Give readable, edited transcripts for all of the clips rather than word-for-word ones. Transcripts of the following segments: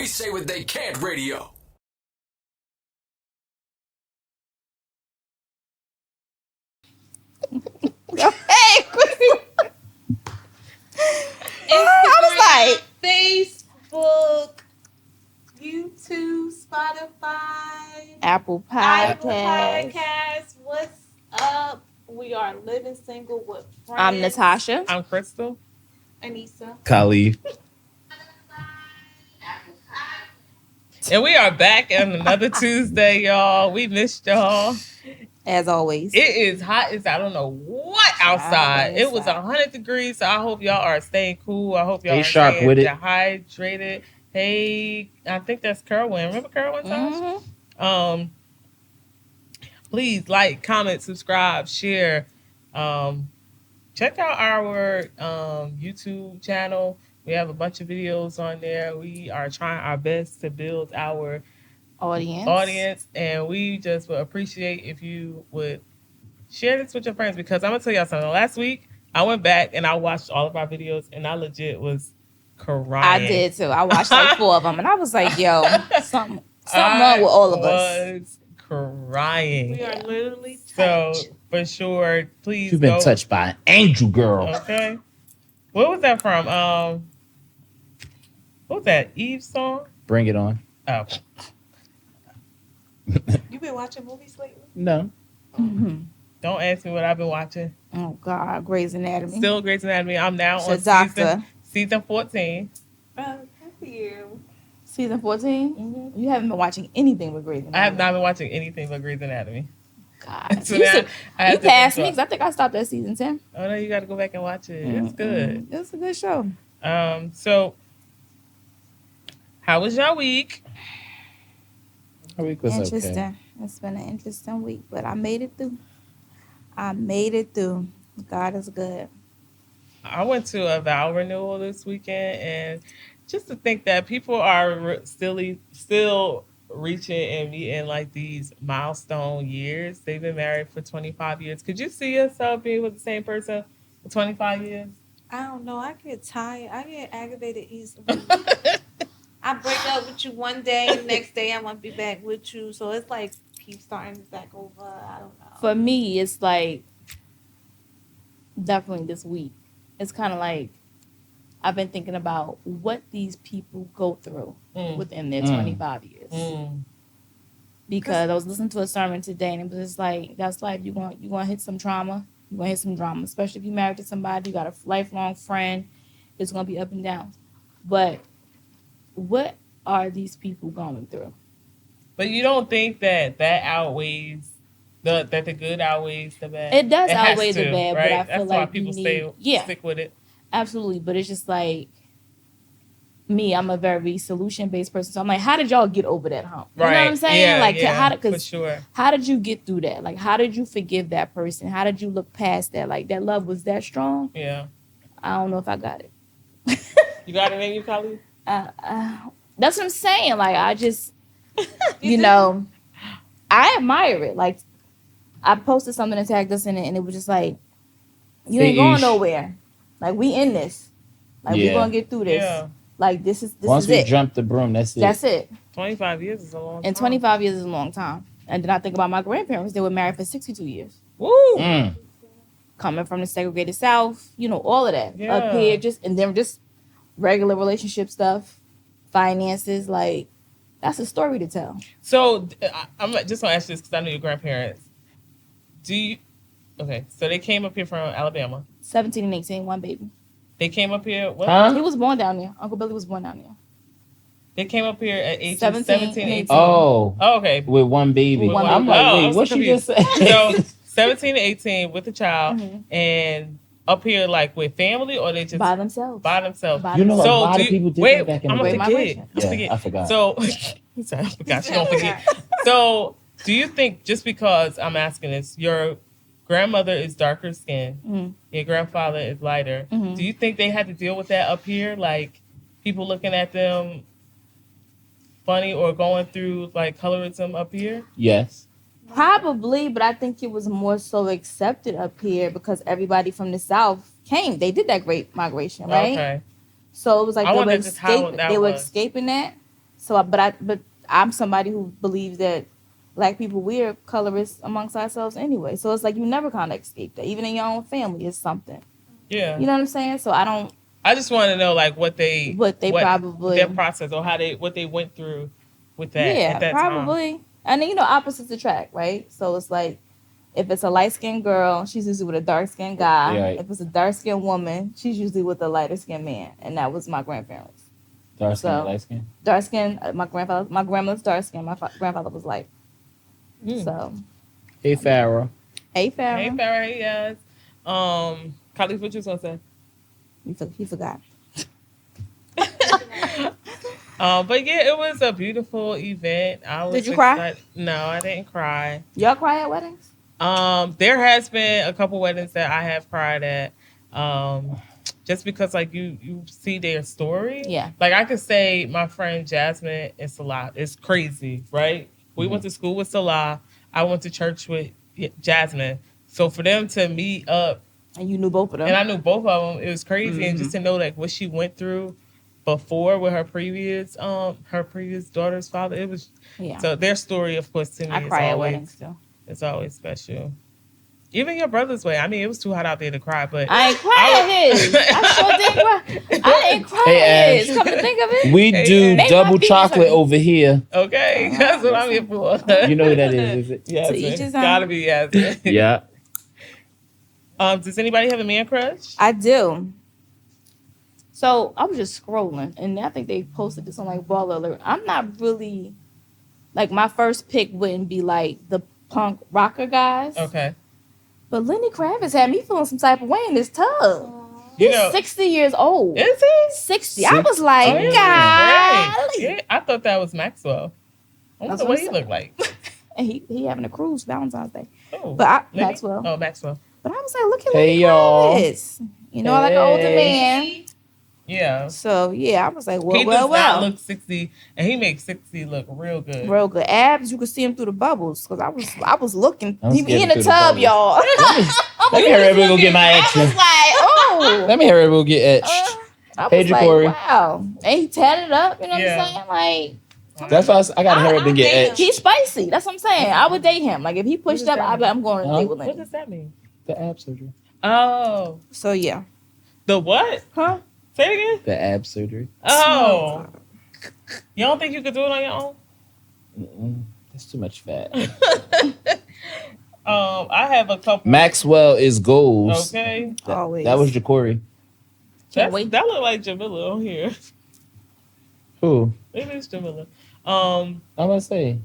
say what they can't radio. Hey, I was like, Facebook, YouTube, Spotify, Apple Podcast. What's up? We are living single with friends. I'm Natasha. I'm Crystal. Anissa. Khalid. And we are back on another Tuesday, y'all. We missed y'all. As always. It is hot as I don't know what outside. It was 100 degrees, so I hope y'all are staying cool. I hope y'all are sharp staying with it. dehydrated. Hey, I think that's Kerwin. Remember Kerwin? Mm-hmm. Please like, comment, subscribe, share. Check out our YouTube channel. We have a bunch of videos on there. We are trying our best to build our audience, and we just would appreciate if you would share this with your friends, because I'm gonna tell y'all something. Last week I went back and I watched all of our videos and I legit was crying. I did too. I watched like 4 of them and I was like, yo, something wrong with all of us. I was crying. We are literally touched. So for sure, please You've been touched by an angel girl. Okay. What was that from? What was that? Eve's song? Bring it on. Oh. You been watching movies lately? No. Mm-hmm. Don't ask me what I've been watching. Oh God, Grey's Anatomy. Still Grey's Anatomy. I'm now on season 14. Good for you. Season 14? Mm-hmm. You haven't been watching anything with Grey's Anatomy. I have not been watching anything but Grey's Anatomy. God. So you now I have to passed me catch because I think I stopped at season 10. Oh no, you got to go back and watch it. It's good. It's a good show. So how was your week? Our week was Interesting. okay. It's been an interesting week, but I made it through. God is good. I went to a vow renewal this weekend, and just to think that people are still reaching and meeting like these milestone years. They've been married for 25 years. Could you see yourself being with the same person for 25 years? I don't know. I get tired. I get aggravated easily. I break up with you one day, and the next day I want to be back with you. So it's like keep starting back over. I don't know. For me, it's like definitely this week. It's kind of like I've been thinking about what these people go through within their 25 years. Because I was listening to a sermon today, and it was just like, that's life. You're going to hit some trauma. You're going to hit some drama, especially if you're married to somebody, you got a lifelong friend. It's going to be up and down. But what are these people going through? But you don't think that outweighs that the good outweighs the bad? It does outweigh the bad, right? but I feel That's like why people stick with it. Absolutely, but it's just like me. I'm a very solution-based person, so I'm like, how did y'all get over that hump? You know what I'm saying? For sure. How did you get through that? Like, how did you forgive that person? How did you look past that? Like, that love was that strong? Yeah. I don't know if I got it. You got it in you, Khalid? That's what I'm saying. Like, I just, I admire it. Like, I posted something and tagged us in it, and it was just like, you ain't going nowhere. Like, we in this. Like, we gonna get through this. Yeah. Like, this is it. Once we jump the broom, that's it. That's it. 25 years is a long time. And 25 years is a long time. And then I think about my grandparents. They were married for 62 years. Woo! Coming from the segregated South, all of that. Yeah. Up here, and then just regular relationship stuff, finances, like, that's a story to tell. So, I'm just going to ask you this because I know your grandparents. Okay, so they came up here from Alabama. 17 and 18, one baby. They came up here, what? Huh? He was born down there. Uncle Billy was born down there. They came up here at age 17 and 18. Oh, okay. With one baby. With one I'm baby. like, wait, what you just said? So, 17 and 18 with a child, and up here, like, with family, or they just... By themselves. You know, a lot of people did that back in the day. I forgot. So, I forgot. She don't forget. So, do you think, just because I'm asking this, your grandmother is darker skinned, your grandfather is lighter, do you think they had to deal with that up here? Like, people looking at them funny or going through, like, colorism up here? Yes. Probably, but I think it was more so accepted up here because everybody from the South came. They did that great migration, right? Okay. So it was like they were escaping that. So, but I'm somebody who believes that Black people, we're colorists amongst ourselves anyway. So it's like you never kind of escape that. Even in your own family, it's something. Yeah. You know what I'm saying? So I just want to know like what probably their process or what they went through with that. Yeah, at that probably. Time. And then, opposites attract, right? So it's like if it's a light skinned girl, she's usually with a dark skinned guy. Yeah. If it's a dark skinned woman, she's usually with a lighter skinned man. And that was my grandparents. Dark skin, light skin. Dark skin. My grandmother's dark skin. My grandfather was light. So. Hey Farrah. Hey Farrah. Hey Farrah. Hey guys. Khalif, what you gonna say? He forgot. But yeah, it was a beautiful event. Did you cry? No, I didn't cry. Y'all cry at weddings? There has been a couple weddings that I have cried at. Just because like you see their story. Yeah. Like I could say my friend Jasmine and Salah. It's crazy, right? We went to school with Salah. I went to church with Jasmine. So for them to meet up. And you knew both of them. And I knew both of them. It was crazy. And just to know like what she went through before with her previous daughter's father. It was so their story, of course, to me. I cry at weddings too. It's always special. Even your brother's way. I mean, it was too hot out there to cry, but I ain't cry at his. I sure didn't cry. I didn't cry at his. Come to think of it. We do double chocolate over here. Okay, that's what I'm here for. You know who that is it? Yes, gotta be yes. Yeah. Does anybody have a man crush? I do. So I was just scrolling, and I think they posted this on like Baller Alert. I'm not really like my first pick wouldn't be like the punk rocker guys. Okay. But Lenny Kravitz had me feeling some type of way in this tub. He's 60 years old. Is he? 60. I was like, God. Yeah, I thought that was Maxwell. I wonder what he looked like. And he having a cruise Valentine's Day. Oh, but Maxwell. Oh, Maxwell. But I was like, look at Lenny Kravitz. You know, like an older man. Yeah. So yeah, I was like, well, he does not look 60, and he makes 60 look real good. Real good abs. You could see him through the bubbles because I was looking. He in the tub, y'all. Let me hurry up and go get my action. I was like, oh. Let me hurry up and go get etched. I was like, Corey. Wow. And he tatted up. You know what I'm saying? Like. That's why I gotta hurry up and get etched. He's spicy. That's what I'm saying. I would date him. Like if he pushed up, I'm going on a date with him. What does that mean? The ab surgery. Oh. So yeah. The what? Huh? Say it again. The ab surgery. Oh. You don't think you could do it on your own? That's too much fat. I have a couple. Maxwell is goals. Okay. Always. That was Ja'Cory. That look like Jamila on here. Who? It is Jamila. I'm gonna say.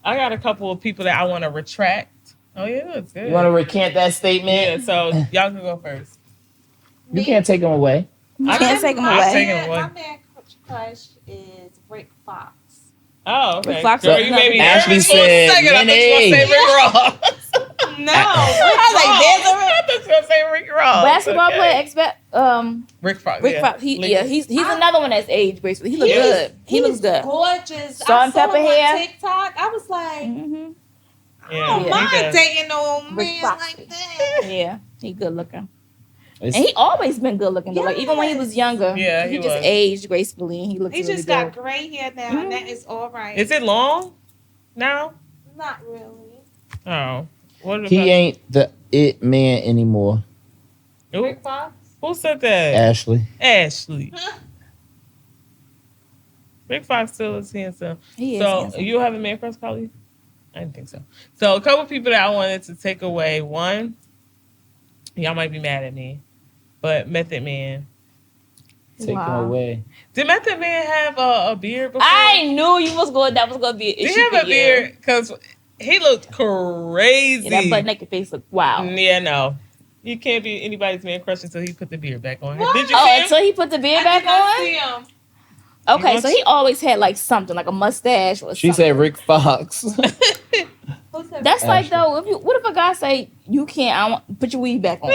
I got a couple of people that I want to retract. Oh yeah, that's good. You want to recant that statement? Yeah. So y'all can go first. You can't take them away. I can't take him away. My man crush is Rick Fox. Oh, okay. Rick Fox. Girl, you made me Ashley said, I thought you were gonna say Rick Ross. No, I was like, I thought you were gonna say Rick Ross. Basketball player, Rick Fox. Rick Fox. He's another one that's age graceful. He looks good. He looks good. Gorgeous. Salt and pepper hair. On TikTok. I was like, Yeah, I don't mind dating no man Fox. like that. Yeah, he good looking. And he always been good looking though. Like even when he was younger, he just aged gracefully and he looks really good. He just got gray hair now, and that is all right. Is it long now? Not really. Oh. He ain't the it man anymore. Rick Fox? Who said that? Ashley. Rick Fox still is handsome. He is so handsome. You have a man crush, Khalif? I didn't think so. So a couple people that I wanted to take away. One, y'all might be mad at me, but Method Man. Take him away. Did Method Man have a beard before? I knew you was going. That was going to be an issue. Did he have a beard? Because he looked crazy. Yeah, that butt naked face looked wow. Yeah, no. You can't be anybody's man crush until he put the beard back on. What? Did you see him? Until he put the beard back on? See him. Okay, so he always had like something, like a mustache or something. She said Rick Fox. That's like though, what if a guy say you can't? I want put your weave back on.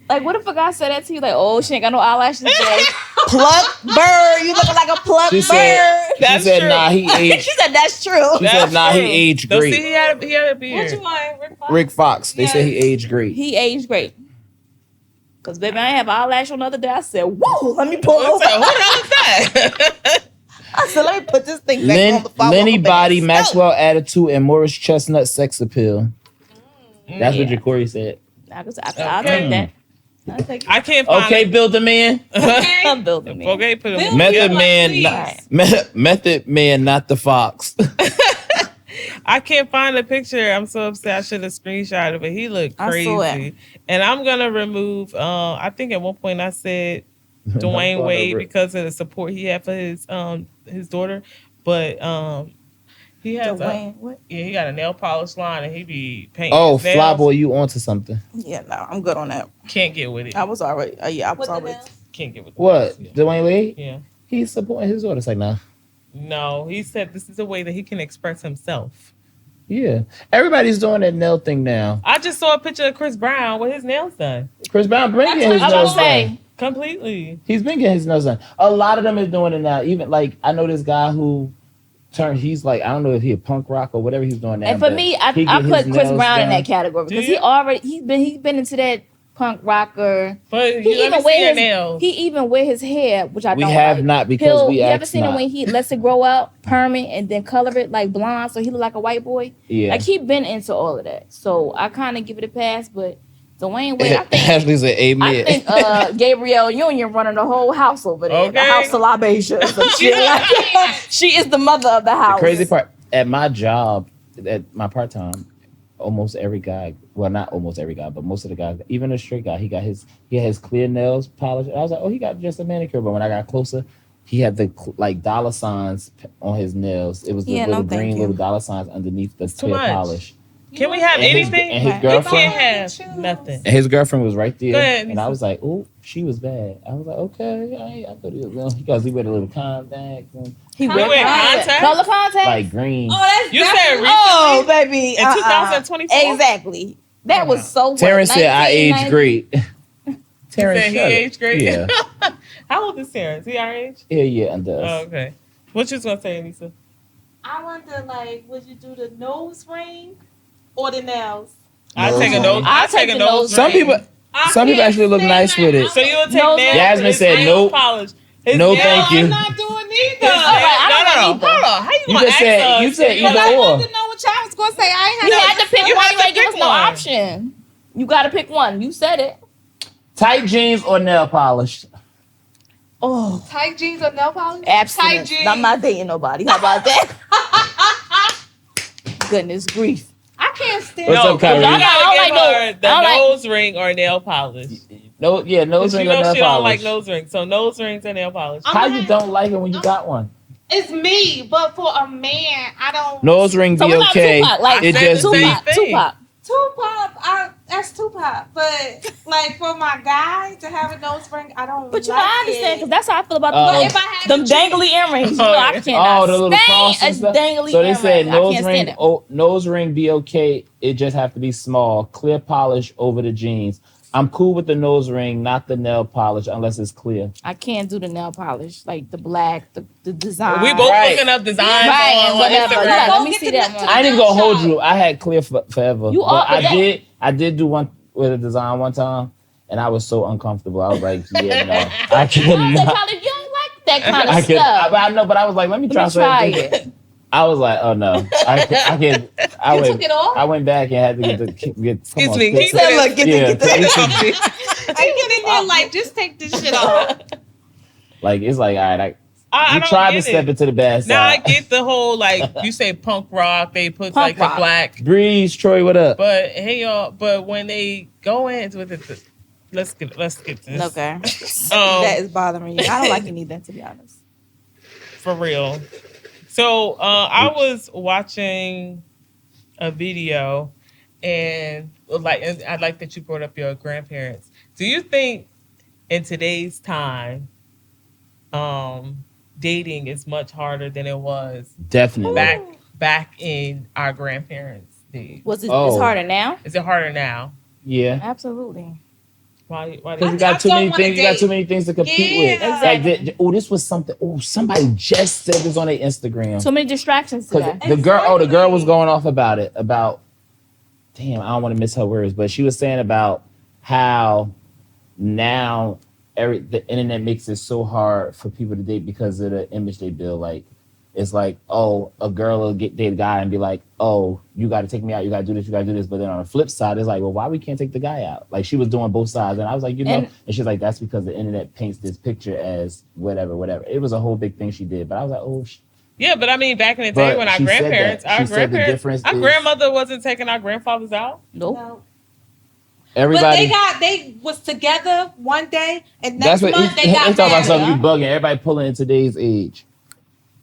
Like what if a guy said that to you? Like, oh, she ain't got no eyelashes today. Pluck bird, you looking like a pluck bird. She said, nah, he aged. She said that's true. She said, nah, he aged So great. see, he had a beard. What you want, Rick Fox? Rick Fox. They said he aged great. He aged great. Cause baby, I have eyelash on the other day. I said, whoa, let me pull over. Who the hell is that? I said, let me put this thing back on the fire. Lenny body, Maxwell attitude, and Morris Chestnut sex appeal. That's what Jacory said. I'll take that. I'll take it. I can't find Okay, build a man. I'm building me. Okay, put him. Method Like, man, please. Method man, not the fox. I can't find the picture. I'm so upset. I should have screenshotted it, but he looked I saw crazy. it. And I'm gonna remove. I think at one point I said Dwayne Wade because of the support he had for his daughter, but he has What? he got a nail polish line and he be painting. Oh, his nails. Flyboy, you onto something? Yeah, no, I'm good on that. Can't get with it. I was already. I was With the already. nails? Can't get with What? it. Dwayne Wade? Yeah. He's supporting his daughter. It's like, nah. No, he said this is a way that he can express himself. Yeah. Everybody's doing that nail thing now. I just saw a picture of Chris Brown with his nails done Chris Brown been getting his I was nails gonna say. done. completely. He's been getting his nails done. A lot of them is doing it now. Even like I know this guy who he's like, I don't know if he a punk rock or whatever he's doing now. And for but me, I he put get his Chris nails Brown in done. that category because Do you? he's been into that punk rocker. But He let me even see your wear his nails. he even wear his hair, which I We don't have like. not because we you ever asked seen him not. when he lets it grow out, perm it, and then color it like blonde, so he look like a white boy? Yeah. Like he been into all of that, so I kind of give it a pass. But Dwayne Wade, I think. Ashley said, "Amen." I think Gabrielle Union running the whole house over there. The Okay. house of libation. Some shit like that. She is the mother of the house. The crazy part at my job, at my part time, almost every guy, well, not almost every guy, but most of the guys, even a straight guy, he had his clear nails polished. I was like, oh, he got just a manicure. But when I got closer, he had the like dollar signs on his nails. It was the Yeah, little no, thank green you. little dollar signs underneath the Too clear much. polish. Can we have And his- anything? and his Right. We girlfriend, can't have nothing. and his girlfriend was right there, Go ahead, and I Nisa. was like, oh, she was bad. I was like, okay, I thought he was because he wear the little contacts and He You wear wear contacts. contacts? Color contacts. like green. Oh, that's You said definitely- recently? Oh, baby. In 2024? Exactly. That was so what, Terrence said, I aged 1990? great. Terrence Said he shut it. aged great. Yeah, How old is Terrence? He our age? yeah, and does. Oh, okay. What you was gonna say, Anissa? I wonder, like, would you do the nose ring or the nails? I Nose take a ring. nose. I I'll take take a the nose. nose Some ring. people, I Some people can't actually look stand nice that. with it. So you would take No, nails. Yasmin his said nail nope. polish. His No, nail- thank you. I'm not doing His neither. nail- I don't no, want either. hold on. How you You gonna just ask said- us? you said Because either I or. wanted to know what y'all was gonna say. I ain't had You no- had to pick You one. have You to ain't give us pick no one. option. You got to pick one. You said it. tight jeans or nail polish. Oh, tight jeans or nail polish. abstinence. Tight jeans. I'm not dating nobody. How about that? Goodness grief. I can't stand. What's No, up, Kyrie? you gotta I don't give like her I the don't like- nose ring or nail polish. No, yeah, nose Because you ring or know nail she don't polish. like nose rings. So nose rings and nail polish. How you don't like it when you got one? It's me, but for a man, I don't. Nose ring So be we're not okay. Tupac. Like It I just said the be same thing. Tupac. Tupac, that's Tupac. But like for my guy to have a nose ring, I don't. But you like know, I understand because it. that's how I feel about Oh. But if I had them to choose- dangly earrings. You know, Oh, I yeah. cannot Oh, the little cross stand and a stuff. dangly So they earring. said I nose can't ring, stand it. nose ring be okay. It just have to be small, clear polish over the jeans. I'm cool with the nose ring, not the nail polish, unless it's clear. I can't do the nail polish, like the black, the design. We both Right. looking up designs Right, on whatever. Instagram. Yeah, Go let me get see the that nut one. to I ain't even gonna hold shop. you. I had clear forever. You but are- I did do one with a design one time, and I was so uncomfortable. I was like, yeah, no, I I was like, cannot. Holly, you don't like that kind of I could, stuff. I know, but I was like, let me try Let me try something it. different. I was like, oh no, I can. I You went. took it off. I went back and had to get. Excuse come on, me. fix Keep it. it. Look, get Yeah, the I get in there like, just take this shit off. like it's like, all right, I you don't tried to get step it. into the bad Now I side. get the whole like you say punk rock. They put Punk like rock. the black. Breeze, Troy, what up? But hey y'all. But when they go in with it, let's get this. Okay. That is bothering you. I don't like it either, to be honest. For real. So I was watching a video, and I like that you brought up your grandparents. Do you think in today's time, dating is much harder than it was Definitely. back in our grandparents' days? Was it? Oh. It's harder now. Is it harder now? Yeah. Absolutely. Why? Because you I got too don't many wanna things. You got date. too many things to compete with. Yeah. Like, this was something. Oh, somebody just said this on their Instagram. So many distractions today. Because the girl was going off about it. About, damn, I don't want to miss her words, but she was saying about how now the internet makes it so hard for people to date because of the image they build. Like, it's like, oh, a girl will date a guy and be like, oh, you got to take me out, you got to do this, you got to do this. But then on the flip side, it's like, well, why we can't take the guy out? Like, she was doing both sides. And I was like, and she's like, that's because the internet paints this picture as whatever. It was a whole big thing she did. But I was like, oh, yeah, but I mean, back in the day when our grandmother wasn't taking our grandfathers out. Nope. No. Everybody, But they was together one day, and next month they got married. Talking about something Yeah. you bugging. Everybody pulling in today's age.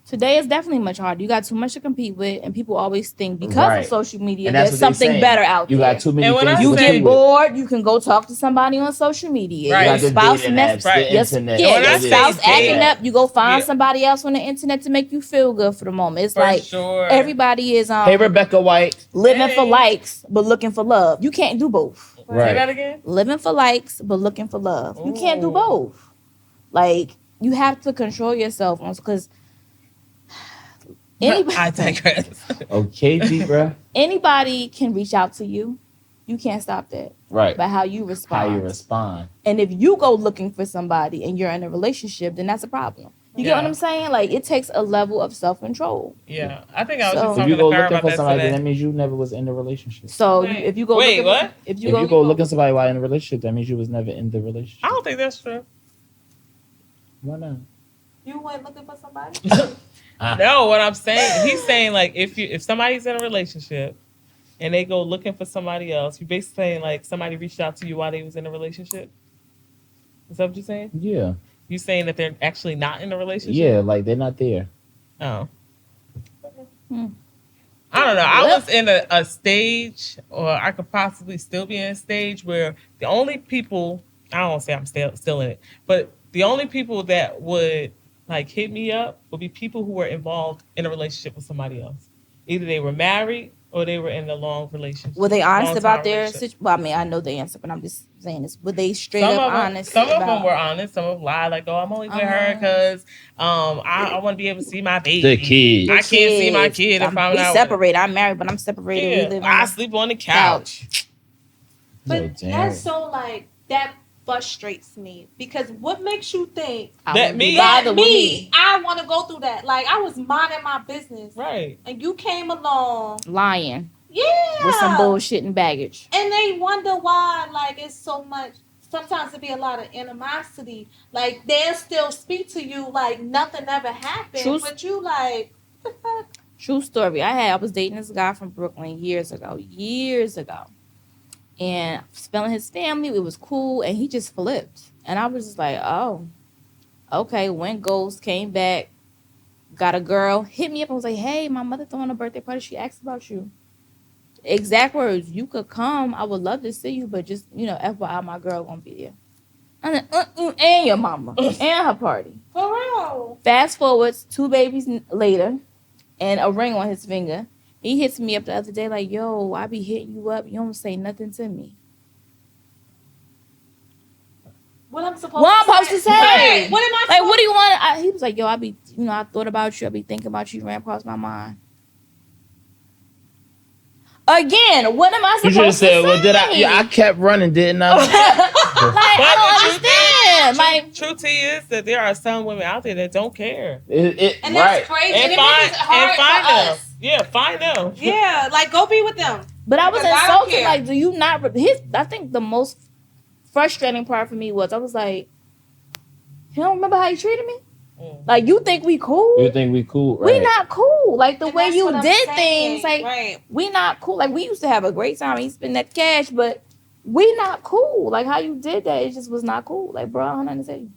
Today is definitely much harder. You got too much to compete with, and people always think because of social media, And that's there's what they something saying. better out You there. got too many And when things I to You say- get compete with. bored, you can go talk to somebody on social media. Right. Your You got the spouse dating mess, apps, the yes, internet. yeah, When I your say spouse dating- acting up, you go find Yeah. somebody else on the internet to make you feel good for the moment. It's For like sure. everybody is Hey, Rebecca White. living for Hey. likes but looking for love. You can't do both. Say Right. that again. Living for likes but looking for love. You can't do Ooh. both. Like you have to control yourself because anybody, I digress. Okay, Deidre. anybody can reach out to you. You can't stop that. Right. But how you respond. How you respond. And if you go looking for somebody and you're in a relationship, then that's a problem. You get what Yeah. I'm saying? Like it takes a level of self-control. Yeah, I think I was So- just If talking you to go Farrah looking about for that somebody, then today. that means you never was in a relationship. So Right. if you go Wait, looking what? For, if If you you go go looking for somebody while in a relationship, that means you was never in the relationship. I don't think that's true. Why not? You went looking for somebody. No, what I'm saying, he's saying like if somebody's in a relationship and they go looking for somebody else, you're basically saying like somebody reached out to you while they was in a relationship. Is that what you're saying? Yeah. You saying that they're actually not in a relationship? Yeah, like they're not there. Oh. Hmm. I don't know. I Well- was in a stage, or I could possibly still be in a stage where the only people, I don't want to say I'm still in it, but the only people that would like hit me up would be people who were involved in a relationship with somebody else. Either they were married or they were in a long relationship. were they honest long-time about their relationship. situation? Well, I mean, I know the answer, but I'm just saying this. Were they straight Some up of them, honest? some of about, them were honest. Some of them lied, like, "Oh, I'm only with her because I want to be able to see my baby. The kid. I can't see my kid if I'm we not separated. I'm married, but I'm separated. We Yeah, live I on sleep on the couch. But Oh, damn. that's so like that frustrates me because what makes you think I That wouldn't be me- bothered with me? I want to go through that. Like I was minding my business, Right. and you came along, lying yeah, with some bullshit and baggage. and they wonder why. Like it's so much. Sometimes it be a lot of animosity. Like they'll still speak to you like nothing ever happened, True. but you like. What the fuck? True story. I was dating this guy from Brooklyn years ago. And I was feeling his family. It was cool. And he just flipped. And I was just like, oh, okay. Went ghost, came back, got a girl, hit me up and was like, hey, my mother throwing a birthday party. She asked about you. Exact words. You could come. I would love to see you. But just, FYI, my girl gonna be there. And then, and your mama. And her party. For real. Fast forwards, 2 babies later, and a ring on his finger. He hits me up the other day like, yo, I be hitting you up. You don't say nothing to me. What I'm supposed What I'm supposed to say? Right. What am I Like, supposed what do you want? He was like, yo, I thought about you. I be thinking about you. You ran across my mind. Again, what am I You supposed should to have say? said, well, I kept running, didn't I? Like, I don't understand. Like, Truth is that there are some women out there that don't care. And right. that's crazy. And And, it find makes it hard for them. us. Yeah, find them. Yeah, like go be with them. but I was Because I don't insulted. care. Like, do you not? I think the most frustrating part for me was I was like, you don't remember how you treated me? Mm. Like, you think we cool? You think we cool, right? We not cool. Like, the And way that's you what I'm did saying. things, like, right. we not cool. Like, we used to have a great time. He spent that cash, but we not cool. Like, how you did that, it just was not cool. Like, bro, I don't understand.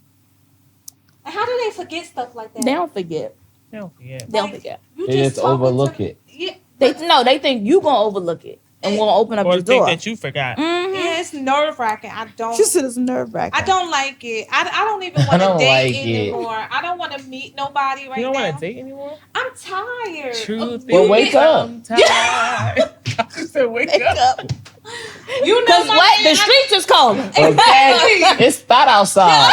And how do they forget stuff like that? They don't forget. They don't forget. They don't Like, forget. You They just talking overlook to- it. Yeah, They think you gonna overlook it and gonna open up Or the think door. that you forgot. Mm-hmm. yeah, it's nerve wracking. I don't. She said it's nerve wracking. I don't like it. I don't even I want to don't date like it. anymore. I don't want to meet nobody right You don't now. want to date anymore? I'm tired. Truth Well, is, wake up. I'm tired. You said wake up. You know Because my what? man, The streets is calling. Okay. It's hot outside.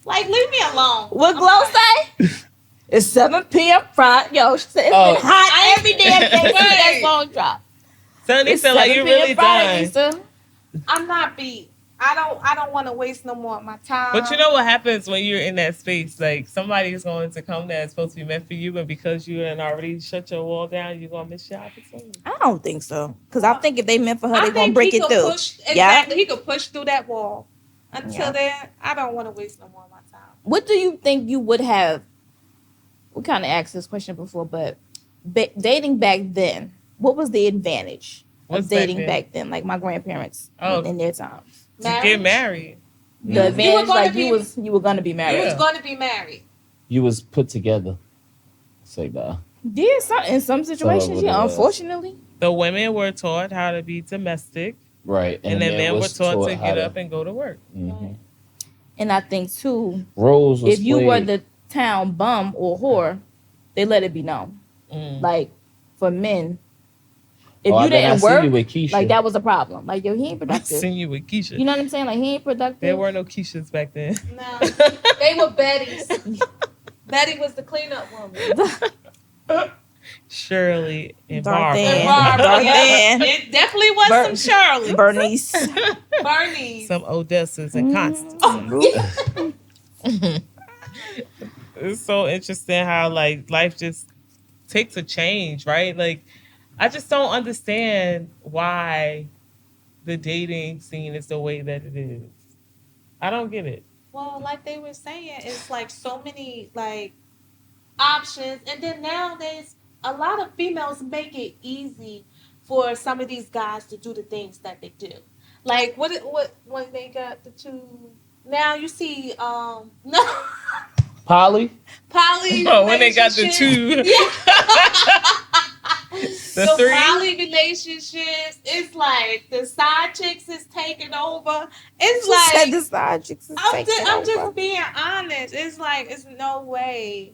Like, leave me alone. What I'm Glow tired. say? It's 7 p.m. Friday. Yo, she said it's Oh. been hot every damn day since that Right. song dropped. Sonny It's said, like, 7 you p.m. really Friday, done. Easter. I'm not beat. I don't want to waste no more of my time. But you know what happens when you're in that space? Like somebody is going to come that's supposed to be meant for you, but because you had already shut your wall down, you're gonna miss your opportunity. I don't think so. Because I think if they meant for her, I they're going to think break he it could through. push, exactly. He could push through that wall. Until then, I don't want to waste no more of my time. What do you think you would have? We kind of asked this question before, but dating back then, what was the advantage What's of dating back then? back then? Like my grandparents in their times. To get married. The advantage, like you were going to be married. You was going to be married. You was put together. Say bye. Yeah, in some situations, So yeah. Unfortunately, The women were taught how to be domestic, Right. and then men were was taught to how get up and go to work. Mhm. and I think too, Roles was if you were played. the town bum or whore, they let it be known. Like for men, if you didn't work, like that was a problem. Like yo, he ain't I productive. seen you with Keisha. You know what I'm saying? Like he ain't productive. There were no Keishas back then. No, they were Betty's. Betty was the cleanup woman. Shirley and Dark Barbara. Dan. Barbara, Dark yeah. Dan. It definitely was some Shirley. Bernice. Bernie's. Some Odessas and Mm-hmm. Constance. It's so interesting how like life just takes a change, right? Like I just don't understand why the dating scene is the way that it is. I don't get it. Well, like they were saying, it's like so many like options, and then nowadays a lot of females make it easy for some of these guys to do the things that they do. Like what when they got the two. Now you see no. Poly. When they got the two. The three. Poly relationships, it's like the side chicks is taking over. It's She said like the side chicks is I'm taking over. just being honest. It's like it's no way.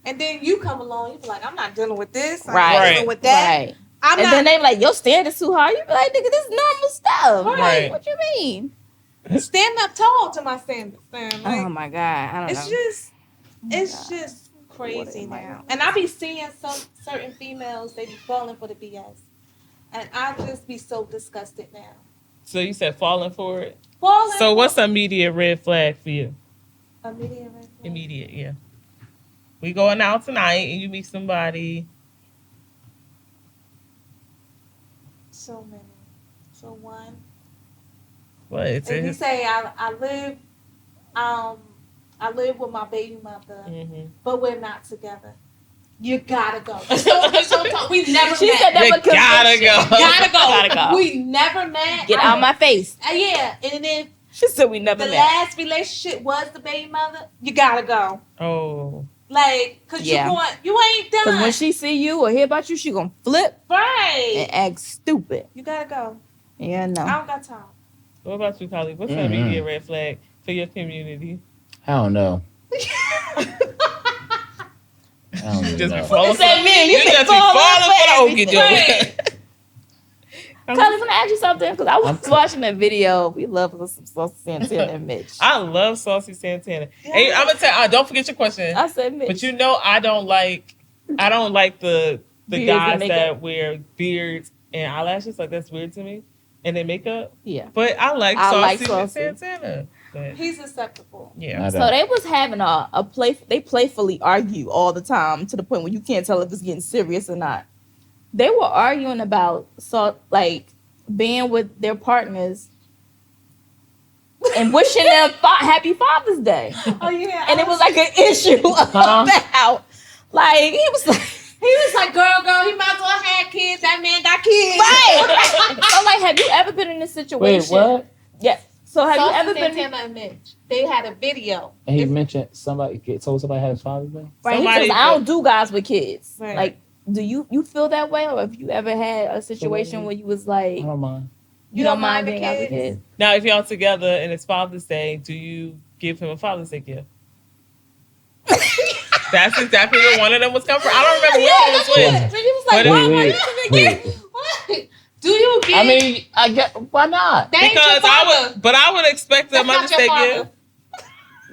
And then you come along, you be like, I'm not dealing with this. I'm not Right. dealing with that. Right. I'm And not then they be like, your standard's too high. You be like, nigga, this is normal stuff. Right. Like, what you mean? stand up tall to my standards. Like, Oh my God. I don't it's know. just crazy now. And I be seeing some certain females, they be falling for the BS. And I just be so disgusted now. So you said falling for it? Falling So for what's an immediate red flag for you? immediate red flag? Immediate, yeah. We going out tonight and you meet somebody. So many. So one. What? It's If you his. say I live with my baby mother, Mm-hmm. but we're not together. You gotta go. We never She met. said that You was gotta conviction. go. Gotta go. Gotta go. We never met. Get out my face. Yeah, and then She said we never the met. last relationship was the baby mother. You gotta go. Oh. Like, cause Yeah. you ain't done. Because when she see you or hear about you, she gonna flip right, and act stupid. you gotta go. Yeah, no. I don't got time. What about you, Kylie? What's an Mm-hmm. immediate red flag for your community? I don't know. I don't You even just be know. falling for That man, you you been just be falling falling for for the okey everything. doke. Kylie, can I ask you something? Because I was watching that video. We love some Saucy Santana and Mitch. I love Saucy Santana. Hey, I'm gonna tell. Don't forget your question. I said Mitch. But you know, I don't like the Beards guys and makeup. that wear beards and eyelashes. Like that's weird to me. And then makeup. Yeah. But I like Saucy Santana. But He's acceptable. yeah. I So don't. they was having a play. They playfully argue all the time to the point where you can't tell if it's getting serious or not. They were arguing about being with their partners and wishing them happy Father's Day, Oh yeah. and it was like an issue about like he was like. He was like, girl, he might as well have kids. That man got kids. Right. So like, have you ever been in a situation? Wait, what? Yeah. So have you Saucy ever been? Santana and Mitch. They had a video. And he mentioned told somebody had his Father's Day. Right. He Somebody says, I don't do guys with kids. Right. Like, do you feel that way, or have you ever had a situation where you was like, I don't mind. you don't mind the being out with kids? kids? Now, if y'all together and it's Father's Day, do you give him a Father's Day gift? That's exactly where one of them was coming from. I don't remember what it was with. So he was like, But why am I wait, giving a gift? What? Do you give? I mean, I get why not? That ain't your Because father. I would expect a That's Mother's not Day your father. gift.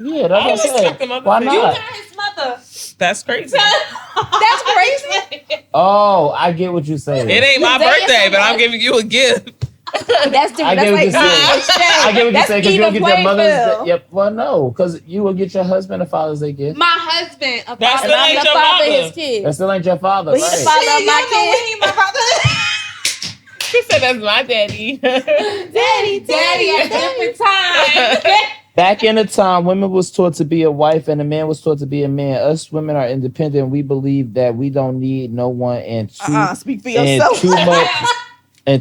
Yeah, that's I what was I said. expecting Mother's Why Day. You not? got his mother. That's crazy. That's crazy. Oh, I get what you're saying. It ain't my Your day is birthday, but I'm somebody- giving you a gift. That's different. I get what That's you're like saying. exchange. I get what you're That's saying because you even don't get your playing mother's. field. Yep. Well, no, because you will get your husband a Father's Day gift. My husband, a That's father. And I'm ain't the your father of mother. his kids. That still ain't your father, But he's the right? father of Y'all my know when kids. he my father. She said that's my daddy. Daddy at different times. Back in the time, women was taught to be a wife and a man was taught to be a man. Us women are independent. We believe that we don't need no one, and Speak for and yourself.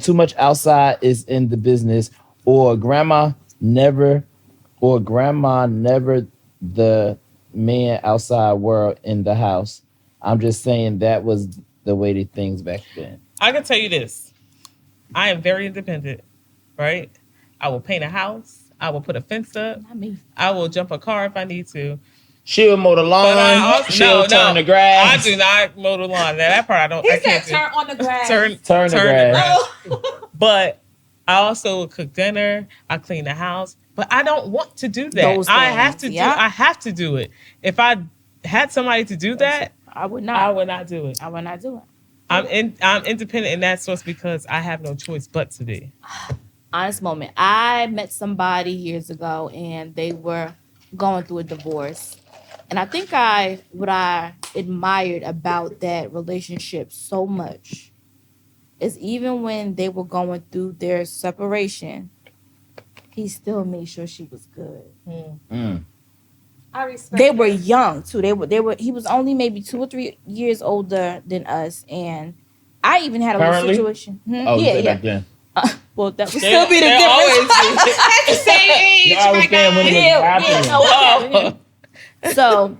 too much outside is in the business. Or grandma never the man outside world in the house. I'm just saying that was the way the things back then. I can tell you this. I am very independent, right? I will paint a house. I will put a fence up. Not me. I will jump a car if I need to. She'll mow the lawn. But I also, She'll turn the grass. I do not mow the lawn. Now, that part I don't. He I said can't turn on the grass. do. Turn the grass. But I also will cook dinner. I clean the house. But I don't want to do that. Those I have to things, do. yeah. I have to do it. If I had somebody to do that, I would not. I would not do it. I would not do it. I'm independent in that source because I have no choice but to be. Honest moment. I met somebody years ago and they were going through a divorce. And I think what I admired about that relationship so much is even when they were going through their separation, he still made sure she was good. I respect. They were that. young too. They were he was only maybe 2 or 3 years older than us. And I even had a Currently? little situation. Oh, you said back then. Well, that would They- still be the they difference. always- At the same age, You always my saying when God. it was happening. no, so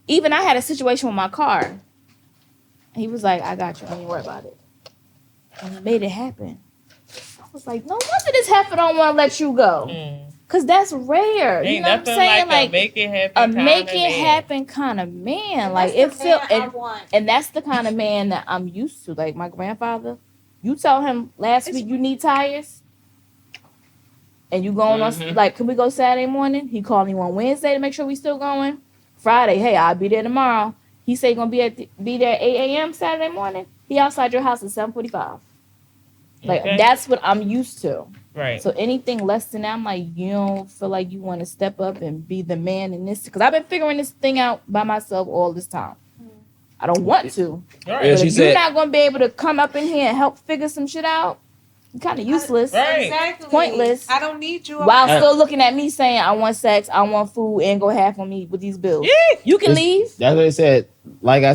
even I had a situation with my car. He was like, I got you. Don't even worry about it. And he made it happen. I was like, no wonder this heifer don't want to let you go. Because that's rare. Ain't You know what I'm nothing saying? like a make it happen. a kinda make it man. happen kind of man. And Like that's it the feel man I and, want. and that's the kind of man that I'm used to. Like my grandfather, you tell him last week you need tires, and you going on like, can we go Saturday morning? He called me on Wednesday to make sure we still going. Friday, hey, I'll be there tomorrow. He said he gonna be there at 8 a.m. Saturday morning. He outside your house at 7:45. Like Okay. that's what I'm used to. Right. So anything less than that, I'm like, you don't feel like you want to step up and be the man in this? Because I've been figuring this thing out by myself all this time. I don't want to. Right. Yeah, But she if you're said- not going to be able to come up in here and help figure some shit out, you're kind of useless. Right. Exactly. Pointless. I don't need you. While around. still looking at me saying, I want sex, I want food, and go half on me with these bills. Yeah. You can It's- leave. That's what I said. Like I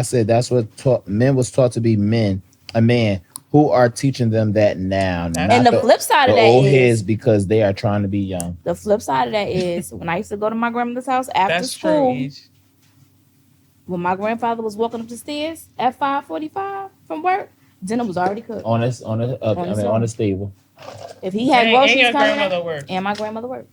said, that's what men was taught to be men. A man who are teaching them that now. And And the flip side of the that old is, heads because they are trying to be young. the flip side of that is, when I used to go to my grandmother's house after That's school, true. when my grandfather was walking up the stairs at 5:45 from work, dinner was already cooked. On the stable. If he had And groceries your coming grandmother out, worked. and my grandmother worked.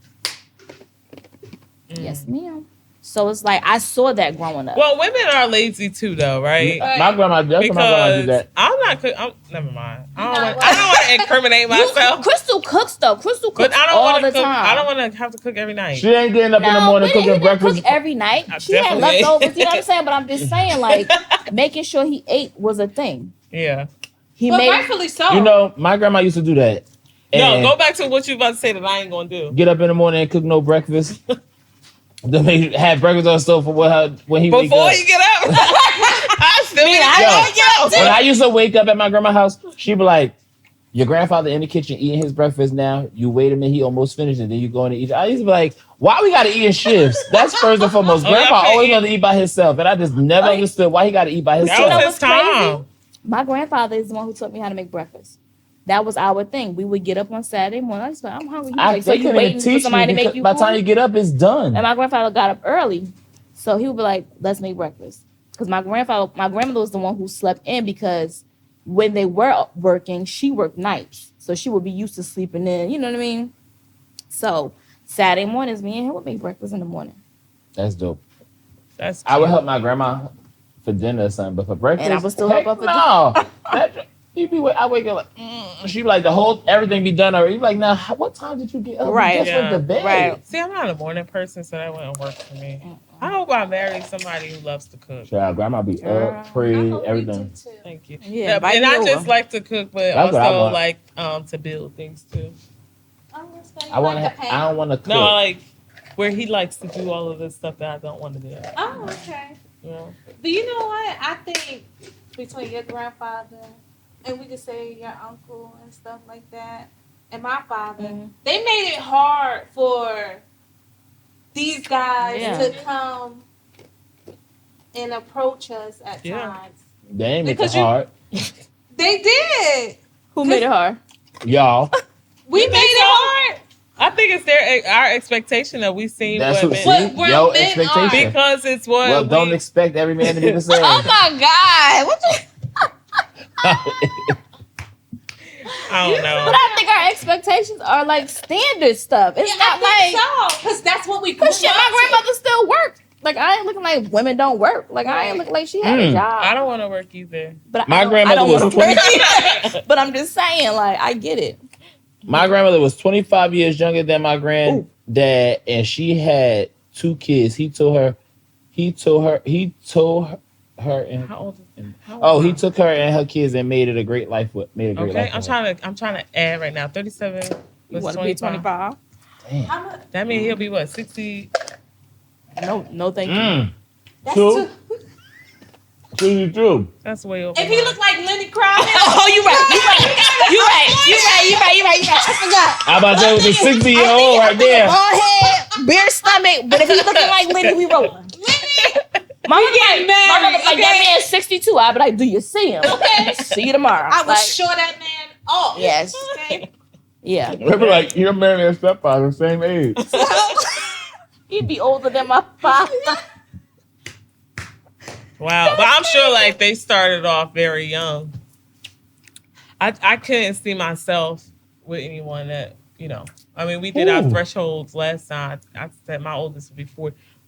Yes, ma'am. So it's like I saw that growing up. Well, women are lazy too, though, right? My grandma, that's what my grandma did that. I'm not. Never mind. I know don't what? want to incriminate myself. Crystal cooks though. Crystal But cooks I don't all want the to cook. time. I don't want to have to cook every night. She ain't getting up in the No, morning we cooking didn't breakfast. cook every night. I She had definitely- leftovers. You know what I'm saying? But I'm just saying, like, making sure he ate was a thing. Yeah. He But made. rightfully so. You know, my grandma used to do that. No, And go back to what you about to say that I ain't gonna do. get up in the morning and cook no breakfast. Then they had breakfast on the stove for when he wake Before up. you get up, I still be When I used to wake up at my grandma's house, she'd be like, your grandfather in the kitchen eating his breakfast now. You wait a minute, he almost finished it. Then you go in and eat. I used to be like, why we got to eat in shifts? That's first and foremost. Oh, y'all Grandpa can't always eat. wanted to eat by himself. And I just never understood why he got to eat by That himself. know was what's his time. crazy? My grandfather is the one who taught me how to make breakfast. That was our thing. We would get up on Saturday morning. I was like, I'm hungry. He was like, so They you couldn't waiting even for teach somebody me to make because you by the time food? you get up, it's done. And my grandfather got up early, so he would be like, "Let's make breakfast." Because my grandmother was the one who slept in because when they were working, she worked nights, so she would be used to sleeping in. You know what I mean? So Saturday mornings, me and him would make breakfast in the morning, That's dope. That's I would cute. help my grandma for dinner or something, but for breakfast, and I would still help heck her for no. I wake up like, she be like, everything be done already. You be like, now, what time did you get up? Right. You just went Yeah. to bed. Right. See, I'm not a morning person, so that wouldn't work for me. I hope I marry somebody who loves to cook. Child, grandma be Girl, up, pray, I hope you everything. do too. Thank you. Yeah, invite and me I over. just like to cook, but That's what I also want. like to build things too. Oh, that's good. You I want like to. to paint? I don't want to cook. No, I like where he likes to do all of this stuff that I don't want to do. Oh, okay. You know? But you know what? I think between your grandfather and we could say your uncle and stuff like that, and my father, they made it hard for these guys Yeah. to come and approach us at Yeah. times. They ain't make it Because you- hard, They did. Who made it hard? y'all. We You made think it so? hard I think it's our expectation that we seen That's what what. men, See, What your men are. expectation. because it's what Well, don't we. expect every man to be the same. Oh my God! What you? I don't But know. I think our expectations are like standard stuff. It's Yeah, not I like. think so, because that's what we grew Cause shit, up my to. grandmother still worked. Like I ain't looking like women don't work. Like I ain't looking like she had a Mm. job. I don't want to work either. But My I don't grandmother was wanna 20. work either. But I'm just saying, like I get it. My grandmother was 25 years younger than my granddad, and she had 2 kids. He told her, and How old? How old oh, am he I? took her and her kids and made it a great life. Made a great Okay, life. I'm trying to add right now. 37 You was want to be 25. 25? Damn. How much? That means he'll be what 60. No, thank you. Mm. That's Two? too. 22. That's way over. If he mine. looked like Lenny Kravitz. Oh, you right. I forgot. How about that with the 60-year-old right there? Bald head, bare stomach. But if he looking like Lenny, we rolling. Mama getting like, married, Mama like that okay? man's 62. I be like, do you see him? Okay, see you tomorrow. I would Like, show that man off. Yes. Okay. Yeah. They be like, you're marrying their stepfather, same age. He'd be older than my father. Wow, but I'm sure like they started off very young. I couldn't see myself with anyone that I mean, we did our Ooh. thresholds last time. I said my oldest would be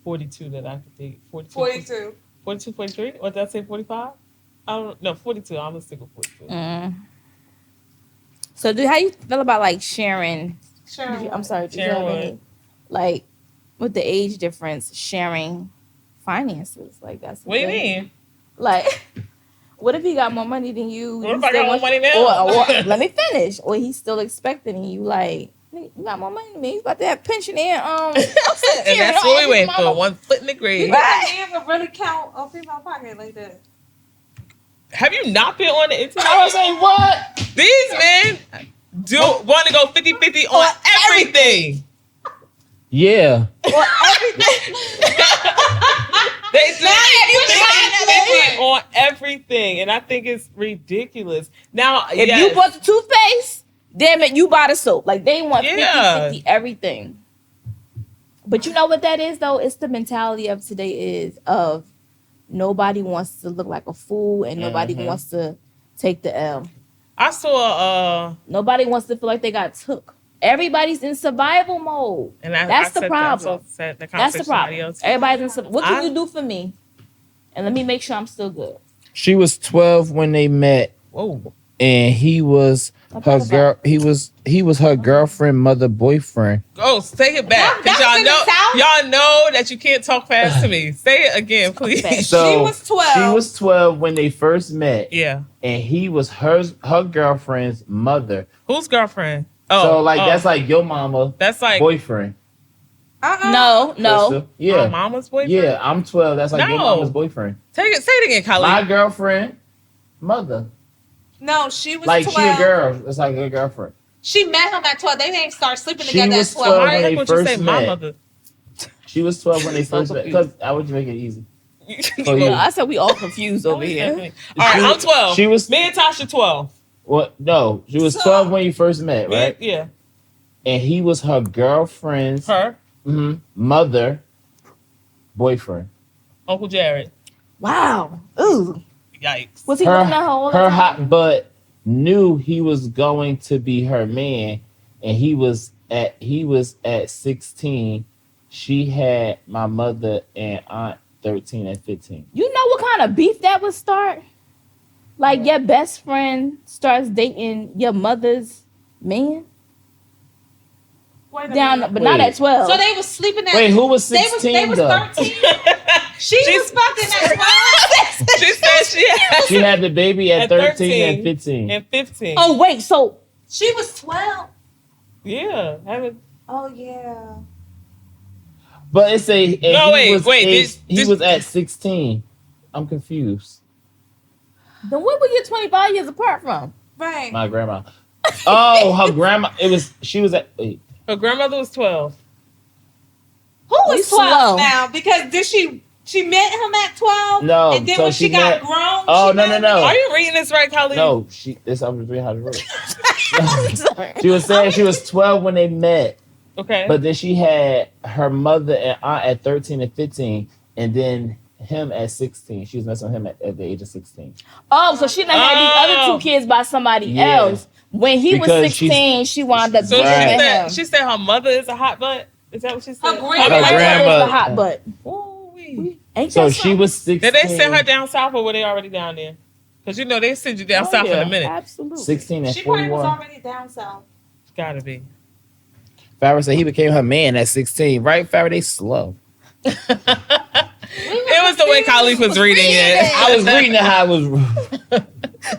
42 that I could date. 42. 42, 43? What did I say? 45? I don't know. 42. I'm a single 42. So, how you feel about like sharing? Sure. I'm sorry. Did you Sharing have what? any, like, with the age difference, sharing finances? Like that's. What do you good. mean? Like, what if he got more money than you? What you if I still got more want- money now? Or let me finish. Or he's still expecting you, like, "Nigga, you got more money than me. He's about to have pension and And that's what we went for. 1 foot in the grave. Right. You ever really count a female pocket like that? Have you not been on the internet? I was saying, what? These men do want to go 50-50 on everything. Yeah. Or everything. They do you tried 50 on everything, and I think it's ridiculous. Now, If yes, you bought the toothpaste, damn it, you buy the soap. Like they want 50, Yeah. 50 everything. But you know what that is though? It's the mentality of today is of nobody wants to look like a fool and nobody wants to take the L. I saw Nobody wants to feel like they got took. Everybody's in survival mode. and That's the said problem. So said the That's the conversation problem. else. Everybody's in survival. What can I- you do for me? And let me make sure I'm still good. She was 12 when they met, Whoa. and he was her girl. He was her girlfriend, mother, boyfriend. Oh, say it back. That 'cause was in the South? y'all know that you can't talk fast to me. Say it again, please. fast. So She was 12. She was 12 when they first met, Yeah. and he was her girlfriend's mother. Whose girlfriend? Oh, So like that's like your mama that's like boyfriend. No. Crystal. my Yeah. mama's boyfriend. Yeah, I'm 12. That's like your No. mama's boyfriend. Say it again, Kylie. My girlfriend, mother. No, she was Like 12. she a girl. It's like a girlfriend. She met him at 12. They didn't start sleeping She together was at 12. 12 Why when they you say first my met. mother? She was 12 when they So first met. confused. Because I would make it easy. Yeah, For you. I said we all confused over here. All right, I'm 12. She was Me and Tasha 12. what? No, she was So- 12 when you first met, right? Yeah. And he was her girlfriend's Her, mother, boyfriend. Uncle Jared. Wow. Ooh. Yikes. Was he looking at her all the Her time? hot butt knew he was going to be her man, and he was at 16. She had my mother and aunt 13 and 15. You know what kind of beef that would start? Like your best friend starts dating your mother's man. Wait, Wait a down, minute. but not at 12. So they was sleeping at. Wait, who was They 16 was though? 13. She was fucking at 12. She said She had the baby at At 13 and 15. and 15. Oh wait, so She was 12. Yeah. Haven't. Oh yeah. But it's a. and No, he wait, was wait, aged- this- he was at 16. I'm confused. then what we get 25 years apart from? Right. My grandma. Oh, her grandma. It was. She was at. Wait. Her grandmother was 12. Who We was 12 slow. now? Because did she met him at 12? No, And then so when she she got met- grown. Oh, she no, met no, him no. Are you reading this right, Khalid? No, this I was reading how to wrote. She was saying she was 12 when they met, Okay. but then she had her mother and aunt at 13 and 15, and then him at 16. She was messing with him at the age of 16. Oh, so she done had these other 2 kids by somebody Yeah. else. When he Because was 16, she wound up so being Right. with she him. said her mother is a hot butt. Is that what she said? Her grandma. Her grandmother grandma- is a hot butt. Ooh-wee. Ain't So that she something? was 16. Did they send her down south or were they already down there? Because you know they send you down Oh, south yeah, in a minute. Absolutely. 16 and She probably was 41. already down south. It's gotta be. Farrah said he became her man at 16. Right, Farrah? They slow. It was the way Khalid was reading it. I was reading it how it was.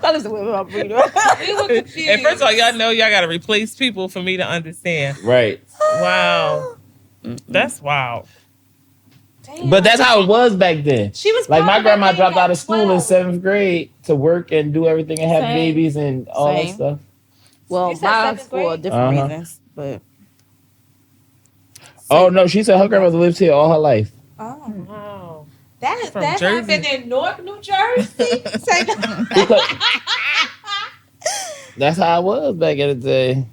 That is the way I'm reading. We were confused. And first of all, y'all know y'all gotta replace people for me to understand. Right. Wow. That's wild. Damn. But that's how it was back then. She was Like my probably grandma baby dropped at out of school 12. in 7th grade to work and do everything and have Same. babies and all that Same. stuff. Well, You said mine's 7th for grade? different Uh-huh. reasons, but Oh no, she said her grandmother lived here all her life. Oh. Wow. That From happened Jersey. in Newark, New Jersey. Say no. Because that's how it was back in the day.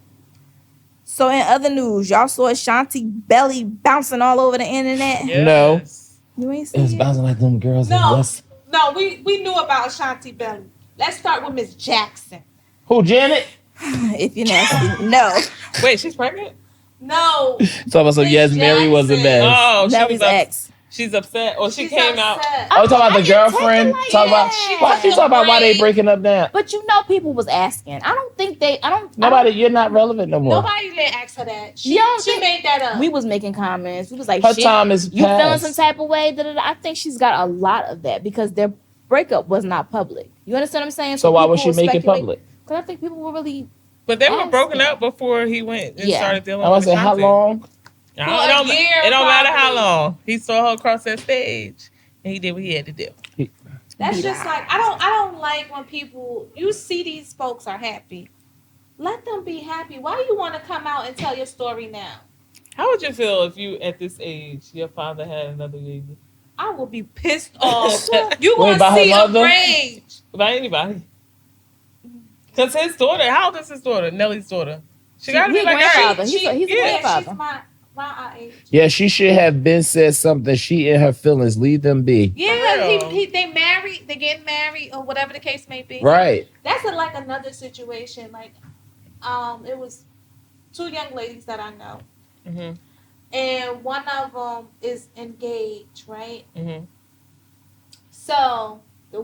So in other news, y'all saw Shanti belly bouncing all over the internet. No. Yes. You ain't It was see it? bouncing like them girls in No. West. No, we knew about Ashanti Belly. Let's start with Miss Jackson. Who, Janet? If you're nasty, no. Wait, she's pregnant? No. So about so Miss yes, Mary was the Jackson. best. Oh, she Nelly's was ex. she's upset. Or she She's came out. upset. Oh, talking about the I didn't take it girlfriend. like Talk about that. why she talk about why they breaking up now. But you know, people was asking. I don't think they. I don't. Nobody, you're not relevant no more. Nobody didn't ask her that. She, You don't she think- made that up. We was making comments. We was like, Her shit, time is you feeling past. some type of way? Da, da, da. I think she's got a lot of that because their breakup was not public. You understand what I'm saying? So why would she people make it speculate- public? Because I think people were really. But they were Asking. broken up before he went and Yeah. started dealing I want with to say how Ashanti. long? It For don't, a year, it don't matter how probably. long. He saw her across that stage and he did what he had to do. That's Yeah. just like I don't like when people you see these folks are happy. Let them be happy. Why do you want to come out and tell your story now? How would you feel if you, at this age, your father had another baby? I will be pissed off. You Wait, gonna by her see a mother? rage. By anybody? Because his daughter, how old is his daughter? Nelly's daughter. She got to He be like grandfather. her age. He's a Yeah, grandfather. she's my our age. Yeah, she should have been said something. She in her feelings. Leave them be. Yeah, real. they married, they getting married or whatever the case may be. Right. That's like another situation. Like, it was 2 young ladies that I know, Mm-hmm. and one of them is engaged, right? Mm-hmm. So the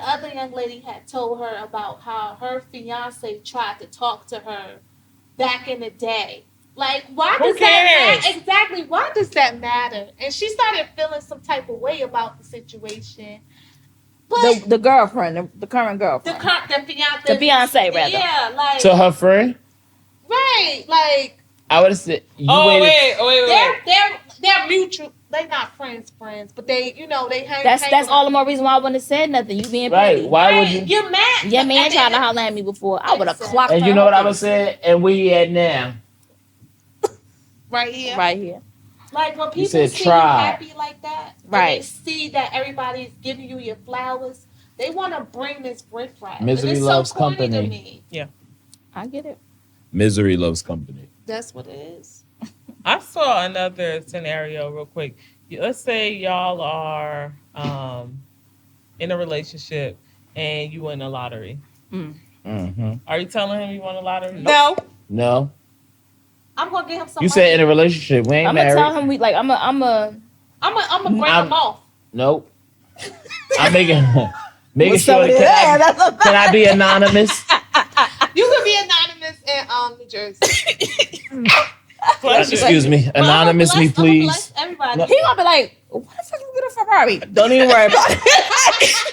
other young lady had told her about how her fiance tried to talk to her back in the day. Like, why Who does that cares? matter? Exactly, why does that matter? And she started feeling some type of way about the situation. But The girlfriend, the current the girlfriend. fiance, The fiance, rather. yeah, like To her friend, right, like I would have said, you Oh, waited. they're mutual. They not friends, but they they hang. That's hang all the around. more reason why I wouldn't have said nothing. You being Right. petty. Why would Right, you? You're mad. Yeah, man And tried to then- holler at me before. I would have Exactly. clocked And her you know what I face. was saying? And where he at now? right here. Right here. Like when people said see try. you happy like that, and Right. they see that everybody's giving you your flowers, they want to bring this riffraff. Misery And it's loves so corny company. to me. I get it. Misery loves company. That's what it is. I saw another scenario real quick. Let's say y'all are in a relationship and you win a lottery. Mm-hmm. Are you telling him you won a lottery? No, No, I'm gonna give him some. you said in a relationship. We ain't I'm gonna married. tell him we like. I'm gonna. I'm gonna bring I'm- him off. Nope. I'm making What's sure. up with Can that? I be anonymous? You can be anonymous in New Jersey. Pleasure. Excuse me, anonymous me, please. Bless everybody. He gonna be like, "What the fuck you get a Ferrari?" Don't even worry about it.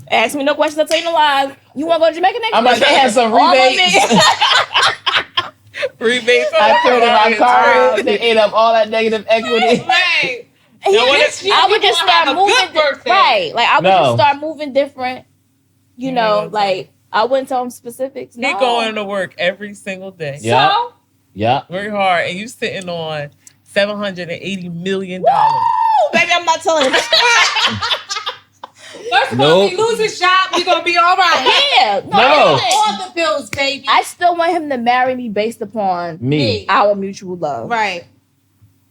Ask me no questions. I'll tell you no lies. You want to go to Jamaica next? I'm like, they had some All of rebates. it. Rebates. I traded my car. They ate up all that negative equity. Right. He Now, what just- if I would you just gonna have start a good moving birthday? right. Like I would No. just start moving different. You know, Yeah. like I wouldn't tell him specifics. He No. going to work every single day. Yeah. So, Yeah. Very hard, and you sitting on $780 million. woo, baby, I'm not telling him. First of all, Nope. if he loses his job, you're gonna be all right. Yeah, No. listen. All the bills, baby. I still want him to marry me based upon Me. our mutual love, Right.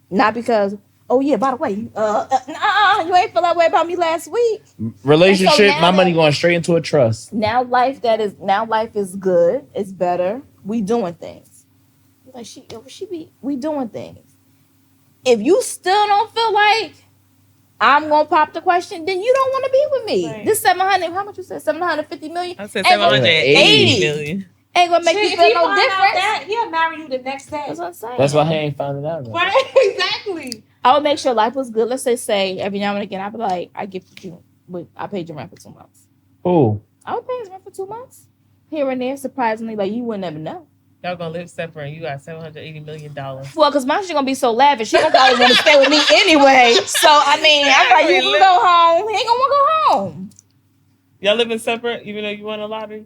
not because. Oh yeah, by the way, you ain't feel that way about me last week. Relationship, And so now my money that- going straight into a trust. Now life is good. It's better. We doing things. Like we doing things. If you still don't feel like I'm gonna pop the question, then you don't want to be with me. Right. This 700, how much you said? 750 million? I said Ain't gonna- 780 million. Ain't gonna make Shit, you if feel he no find out difference. that, he'll marry you the next day. That's what I'm saying. That's why he ain't found it out. Right? Right. Exactly. I would make sure life was good. Let's say every now and again I'd be like, I gifted you, but I paid your rent for 2 months. Who? I would pay his rent for 2 months. Here and there, surprisingly, like you would never know. Y'all gonna live separate. And you got $780 million. Well, because my shit gonna be so lavish, she gonna probably want to stay with me anyway. So I mean, I'm like, you can go home. He ain't gonna want to go home. Y'all living separate, even though you won a lottery.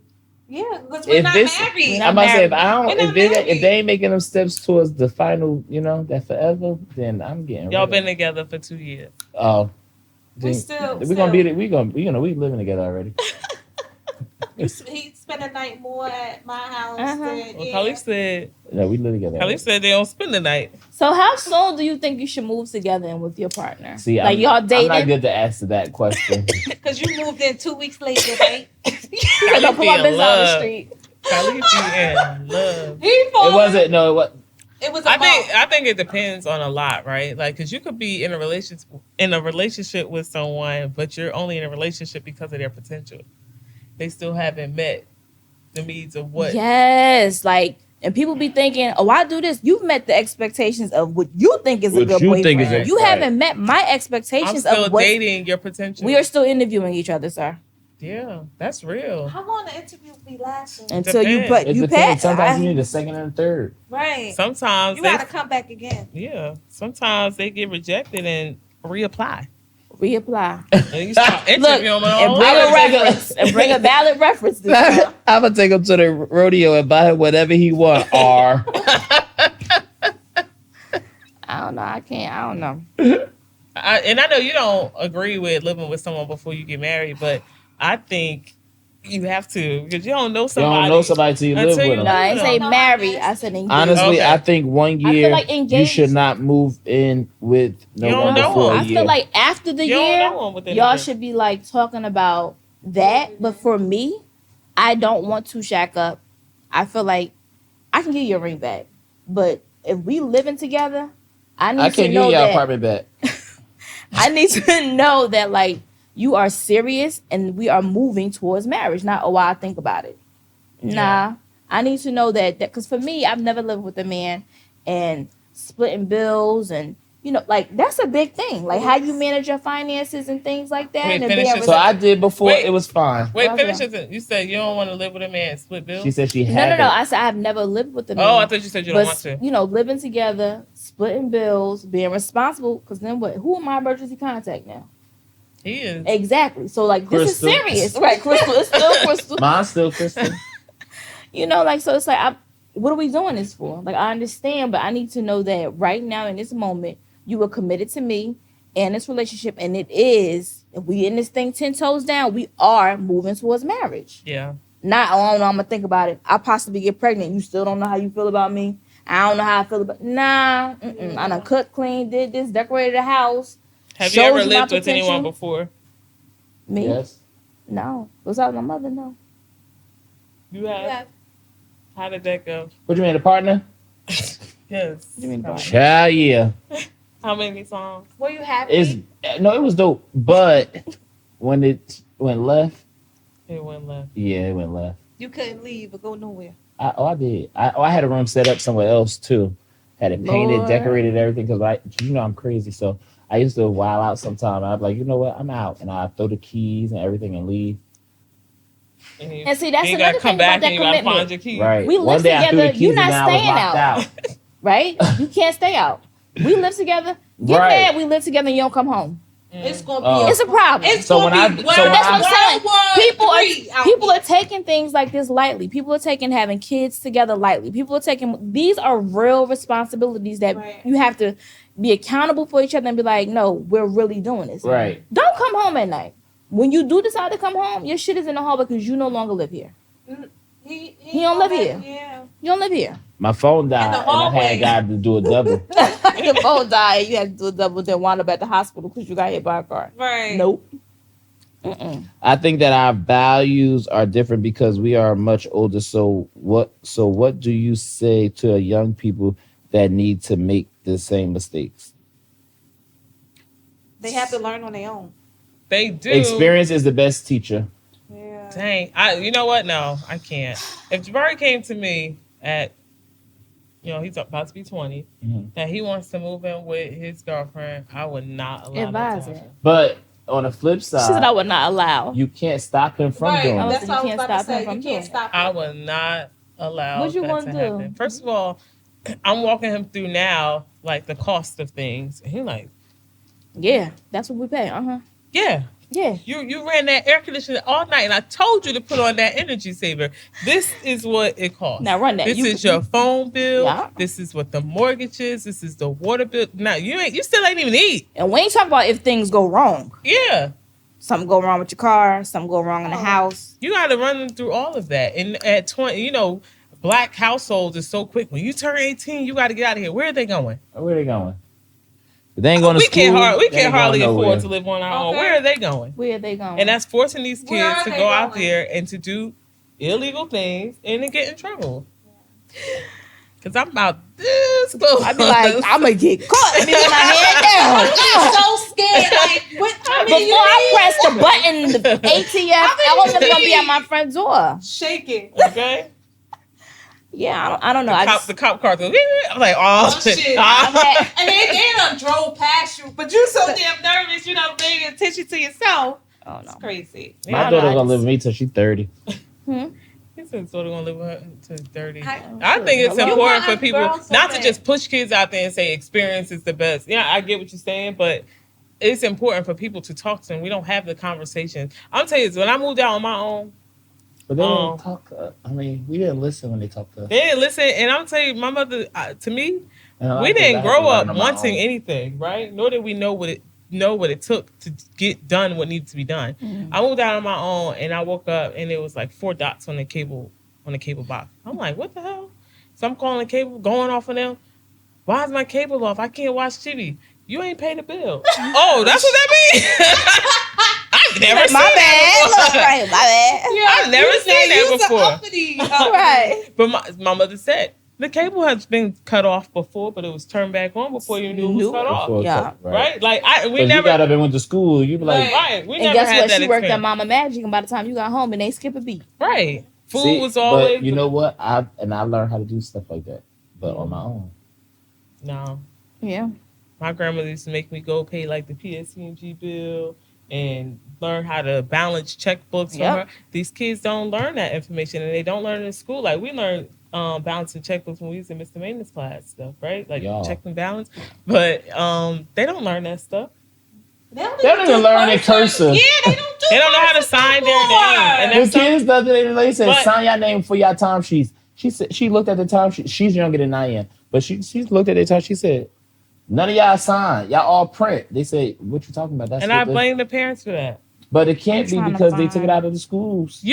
Yeah, because we're If not this- married. I'm about to say if I We're don't, not if they married. ain't making them steps towards the final, that forever, then I'm getting. Y'all rid been of- together for 2 years. Oh. We then still- we gonna be we living together already. He spent a night more at my house. Uh-huh. Than, Well, yeah. Khalif said No, we live together. Khalif said they don't spend the night. So how soon do you think you should move together and with your partner? See, like I'm, y'all I'm not dating? good to answer that question. Because you moved in 2 weeks later, right? I don't put my be in business on the love. street. Khalif be in love. He It falling. wasn't. No, it was. It was a I think it depends on a lot, right? Like, cause you could be in a relationship with someone, but you're only in a relationship because of their potential. They still haven't met the needs of what. Yes, like, and people be thinking, "Oh, I do this." You've met the expectations of what you think is a What good you boyfriend. think is a- You right. haven't met my I'm expectations still of what dating your potential. we are. Still interviewing each other, sir. Yeah, that's real. How long the interview be lasting? Until you Depends. put It you depends. pass. Sometimes you need a second and a third. Right. Sometimes You they, gotta come back again. yeah, sometimes they get rejected and reapply. reapply. And you start Look, interviewing them and all bring over. a reference. And bring a valid reference this time. I'm gonna take him to the rodeo and buy him whatever he want. R. I don't know. I can't. I don't know. And I know you don't agree with living with someone before you get married, but I think you have to because you don't know You somebody. don't know somebody till you live Until with you them. No, I ain't No, say no, marry. honestly. I said engaged. Honestly, Okay. I think 1 feel year like you engaged- should not move in with no You don't one know before him. a I year. feel like after the You don't year, know 'em within a y'all year. should be like talking about that. But for me, I don't want to shack up. I feel like I can give you a ring back, but if we living together, I need I to can't know give your that apartment back. I need to know that like you are serious and we are moving towards marriage. Not I think about it. Nah, Yeah. I need to know that because for me, I've never lived with a man and splitting bills and like that's a big thing. Like how you manage your finances and things like that. Wait, and finish being it. So I did before. Wait. It was fine. Wait, Okay. finish it. You said you don't want to live with a man and split bills. She said she no. had I said I've never lived with a man. Oh, I thought you said you don't want to. Living together, splitting bills, being responsible. Because then what? Who am my emergency contact now? He is. Exactly. So like this Crystal. is serious, right? Crystal, it's still Crystal. Mine's still Kristen. So it's like, what are we doing this for? Like, I understand, but I need to know that right now in this moment, you were committed to me and this relationship, and it is, if we in this thing 10 toes down, we are moving towards marriage. Yeah. Not, oh, no, I'm gonna think about it. I possibly get pregnant. You still don't know how you feel about me. I don't know how I feel about. Nah, I done cooked, clean, did this, decorated the house. Have you Showed ever you my lived with anyone potential. before? Me? Yes. No. Without my mother, no. You have. How did that go? What you mean, a partner? Yes. What do you mean by Child, yeah. How many songs? Were you happy? It was dope, but when it went left, It went left. yeah, it went left. You couldn't leave or go nowhere. I did. I had a room set up somewhere else too. Had it painted, Lord. decorated, everything. Because I'm crazy. So I used to wild out sometime. I'd be like, you know what? I'm out, and I throw the keys and everything and leave. And see, that's you another gotta come thing back about that and you gotta commitment. find your key. Right. We One live day I threw the together. keys You're and not then I was staying locked out. Right? You can't stay out. We live together. Get Right. mad we live together and you don't come home. It's gonna Oh. be. It's a problem. It's So gonna when be. I- so when That's what I'm saying. People People are taking things like this lightly. People are taking having kids together lightly. People are taking these are real responsibilities that Right. you have to be accountable for each other and be like, no, we're really doing this. Right. Don't come home at night. When you do decide to come home, your shit is in the hall because you no longer live here. He don't live here. Yeah. You don't live here. My phone died, In the and I hallway. had got to do a double. Your phone died. You had to do a double, then wound up at the hospital because you got hit by a car. Right. Nope. Mm-mm. I think that our values are different because we are much older. So what do you say to young people that need to make the same mistakes? They have to learn on their own. They do. Experience is the best teacher. Yeah. Dang. You know what? No, I can't. If Jabari came to me at, he's about to be 20, Mhm. that he wants to move in with his girlfriend, I would not allow Advise that to it. happen. But on the flip She said I side, would not allow. you can't stop him from Right. doing I it. was That's what I was You can't about to stop him say. from You doing can't it. stop I him. would not allow What you that wanna to do? happen. First of all, I'm walking him through now, like the cost of things. And he's like, Yeah, that's what we pay. yeah. Yeah. You ran that air conditioner all night, and I told you to put on that energy saver. This is what it costs. Now run that. This You- is your phone bill. Yeah. This is what the mortgage is. This is the water bill. Now you still ain't even eat. And we ain't talking about if things go wrong. Yeah, Something go wrong with your car. Something go wrong in the house. you got to run them through all of that. And at 20, black households is so quick. When you turn 18, you got to get out of here. Where are they going? Where are they going? They ain't going to We school. can't They can't ain't hardly going nowhere. afford to live on our own. Okay. Where are they going? Where are they going? And that's forcing these Where kids are to they go out going? there and to do illegal things and to get in trouble. Cause I'm about this close. I'd be like, I'm gonna get caught. Let me put my hand down. I'm so scared. Like, how many Before I you press the button, the ATF element gonna be at my front door. need? Shaking. Okay. Yeah, I don't know. I just, The cop car goes. I'm like, Oh, oh shit. Ah. And they done drove past you, but you so damn nervous, you not paying attention to yourself. oh no. It's crazy. My Yeah, daughter I gonna live just- with me till she's 30. He said sort of gonna live with her to 30. I- I think it's You important want for a people girl so not to bad. just push kids out there and say experience is the best. Yeah, I get what you're saying, but it's important for people to talk to them. We don't have the conversation. I'm telling you, when I moved out on my own, But they Oh. didn't talk. We didn't listen when they talked to us. they didn't listen. And I'm telling you, my mother, to me, And a lot we of things I didn't had to grow learn up on my wanting own. anything, right? Nor did we know what it took to get done what needed to be done. I moved out on my own, and I woke up, and it was like 4 dots on the cable box. I'm like, what the hell? So I'm calling the cable, going off of them. Why is my cable off? I can't watch TV. You ain't paid the bill. Oh, that's what that means. I've never seen My bad. that before. Right, my bad. I've never seen that before. Right. But my mother said the cable has been cut off before, but it was turned back on before you knew it was Knew cut it. off. Before- Yeah. Right? Like we You never. got up and went to school. You be like, Right. We And never guess had what? that She worked at experience. Mama Magic, and by the time you got home, and they skip a beat. Right. Food See, was always. But you know what? I learned how to do stuff like that, but on my own. No. Yeah. My grandmother used to make me go pay like the PSCNG bill and learn how to balance checkbooks. Yep. For her. These kids don't learn that information, and they don't learn it in school. Like we learned balancing checkbooks when we was in miscellaneous class stuff, right? Like Y'all. check and balance. But they don't learn that stuff. They don't They don't even learn in cursive. Yeah, they don't do They don't know how to sign their name. And The that's something- kids the other day, they said, But- sign your name for your time sheets. She said she looked at the time sheet. She's younger than I am, but she looked at the time. She said, none of y'all sign. Y'all all print. They say, what you talking about? That's and what I the-" blame the parents for that. But it can't They're be trying to because they took find- it out of the schools.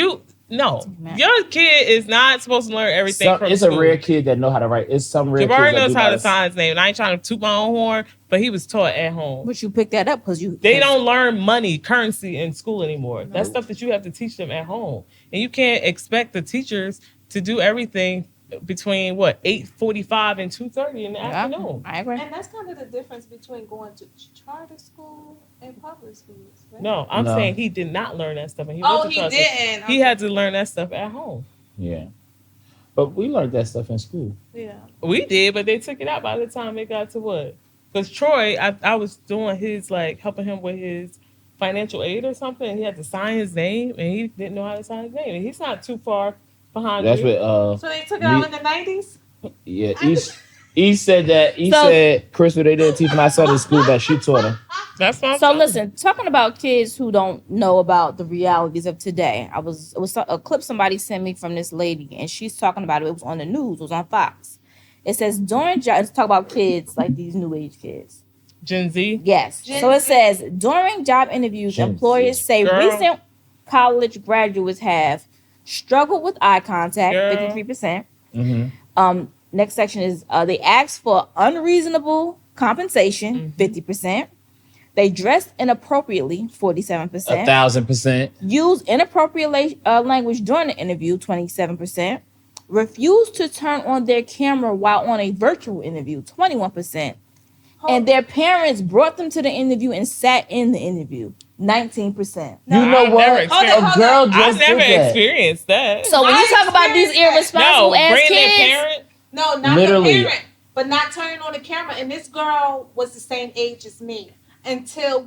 No, Man. your kid is not supposed to learn everything from It's school. a rare kid that know how to write. It's some rare Jabari kids that knows do how to not- sign his name. And I ain't trying to toot my own horn, but he was taught at home. But you picked that up because you. They don't learn money, currency in school anymore. That's stuff that you have to teach them at home. And you can't expect the teachers to do everything between 8:45 and 2:30 in the afternoon. I agree. And that's kind of the difference between going to charter school and public schools. Right? No, I'm No. saying he did not learn that stuff. And he Oh, went to he charter. didn't. He had to learn that stuff at home. Yeah. But we learned that stuff in school. Yeah. We did, but they took it out by the time it got to what? Because Troy, I was doing his, like, helping him with his financial aid or something. And he had to sign his name, and he didn't know how to sign his name. And he's not too far behind That's you. what. So they took it out in the 90s? Yeah, He said that. He said, Crystal, they didn't teach my son in school, but she taught him. That's what I'm So saying. listen, talking about kids who don't know about the realities of today. It was a clip somebody sent me from this lady, and she's talking about it. It was on the news. It was on Fox. It says during job. Let's talk about kids like these new age kids. Gen Z. Yes. So it says during job interviews, employers say recent college graduates have struggled with eye contact, 53%. Next section is they asked for unreasonable compensation, 50%. They dressed inappropriately, 47%. 1,000%. Use inappropriate language during the interview, 27%. Refused to turn on their camera while on a virtual interview, 21%. And their parents brought them to the interview and sat in the interview, 19%. You know I've what? never A girl just I've never did that. experienced that. So when you talk about these irresponsible ass bring their kids, parent. No, not Literally. the parent, but not turning on the camera. And this girl was the same age as me until